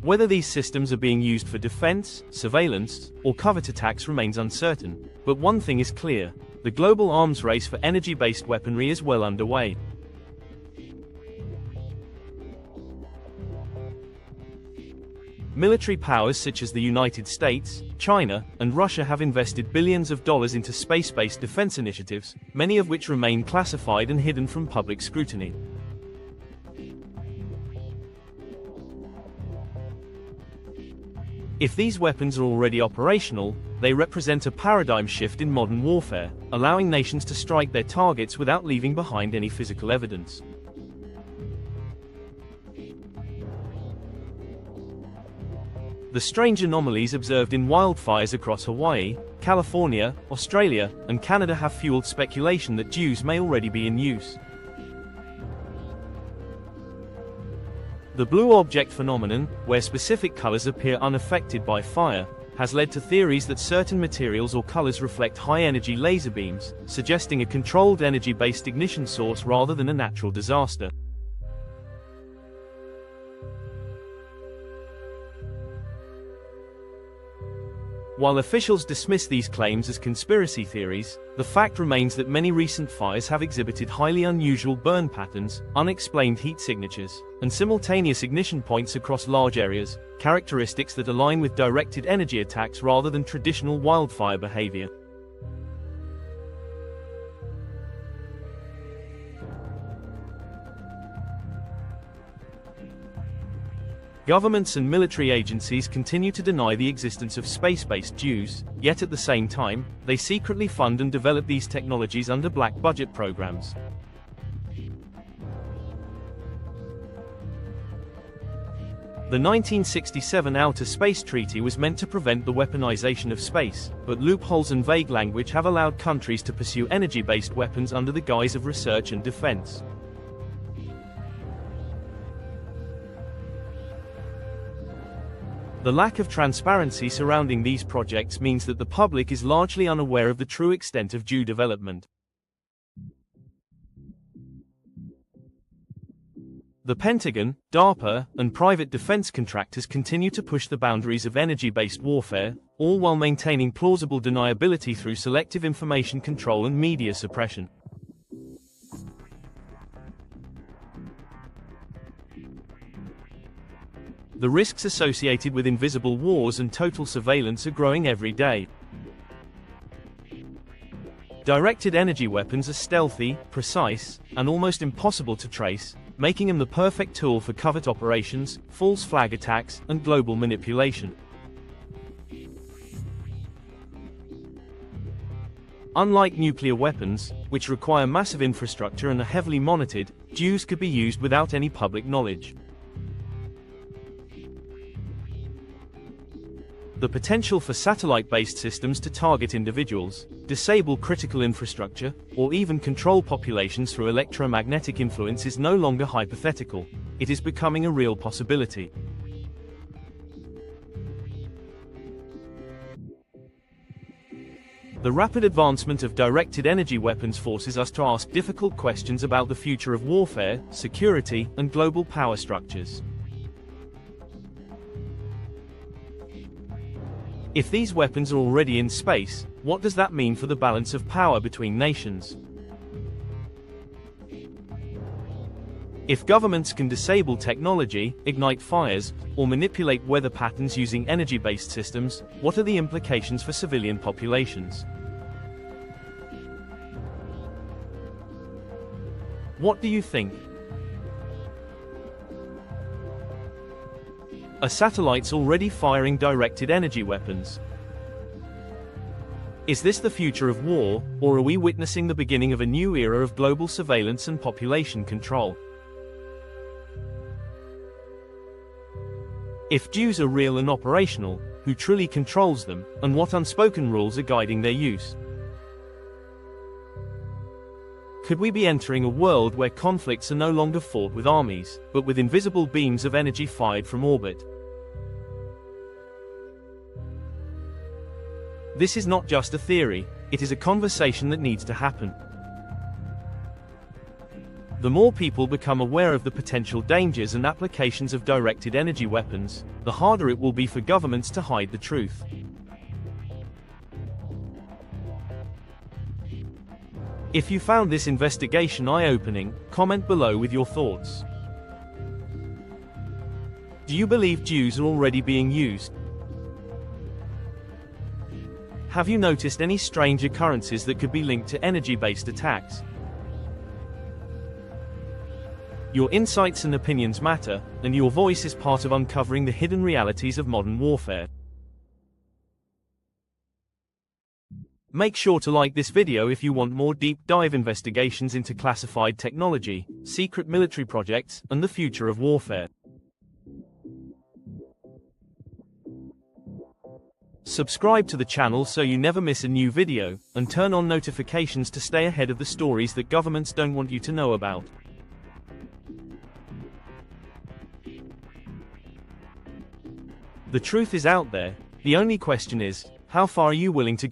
Whether these systems are being used for defense, surveillance, or covert attacks remains uncertain, but one thing is clear: the global arms race for energy-based weaponry is well underway. Military powers such as the United States, China, and Russia have invested billions of dollars into space-based defense initiatives, many of which remain classified and hidden from public scrutiny. If these weapons are already operational, they represent a paradigm shift in modern warfare, allowing nations to strike their targets without leaving behind any physical evidence. The strange anomalies observed in wildfires across Hawaii, California, Australia, and Canada have fueled speculation that DEWs may already be in use. The blue object phenomenon, where specific colors appear unaffected by fire, has led to theories that certain materials or colors reflect high-energy laser beams, suggesting a controlled energy-based ignition source rather than a natural disaster. While officials dismiss these claims as conspiracy theories, the fact remains that many recent fires have exhibited highly unusual burn patterns, unexplained heat signatures, and simultaneous ignition points across large areas, characteristics that align with directed energy attacks rather than traditional wildfire behavior. Governments and military agencies continue to deny the existence of space-based DEWs, yet at the same time, they secretly fund and develop these technologies under black budget programs. The 1967 Outer Space Treaty was meant to prevent the weaponization of space, but loopholes and vague language have allowed countries to pursue energy-based weapons under the guise of research and defense. The lack of transparency surrounding these projects means that the public is largely unaware of the true extent of due development. The Pentagon, DARPA, and private defense contractors continue to push the boundaries of energy-based warfare, all while maintaining plausible deniability through selective information control and media suppression. The risks associated with invisible wars and total surveillance are growing every day. Directed energy weapons are stealthy, precise, and almost impossible to trace, making them the perfect tool for covert operations, false flag attacks, and global manipulation. Unlike nuclear weapons, which require massive infrastructure and are heavily monitored, DEWs could be used without any public knowledge. The potential for satellite-based systems to target individuals, disable critical infrastructure, or even control populations through electromagnetic influence is no longer hypothetical. It is becoming a real possibility. The rapid advancement of directed energy weapons forces us to ask difficult questions about the future of warfare, security, and global power structures. If these weapons are already in space, what does that mean for the balance of power between nations? If governments can disable technology, ignite fires, or manipulate weather patterns using energy-based systems, what are the implications for civilian populations? What do you think? Are satellites already firing directed energy weapons? Is this the future of war, or are we witnessing the beginning of a new era of global surveillance and population control? If DEWs are real and operational, who truly controls them, and what unspoken rules are guiding their use? Could we be entering a world where conflicts are no longer fought with armies, but with invisible beams of energy fired from orbit? This is not just a theory, it is a conversation that needs to happen. The more people become aware of the potential dangers and applications of directed energy weapons, the harder it will be for governments to hide the truth. If you found this investigation eye-opening, comment below with your thoughts. Do you believe DEWs are already being used? Have you noticed any strange occurrences that could be linked to energy-based attacks? Your insights and opinions matter, and your voice is part of uncovering the hidden realities of modern warfare. Make sure to like this video if you want more deep dive investigations into classified technology, secret military projects, and the future of warfare. Subscribe to the channel so you never miss a new video, and turn on notifications to stay ahead of the stories that governments don't want you to know about. The truth is out there. The only question is, how far are you willing to go?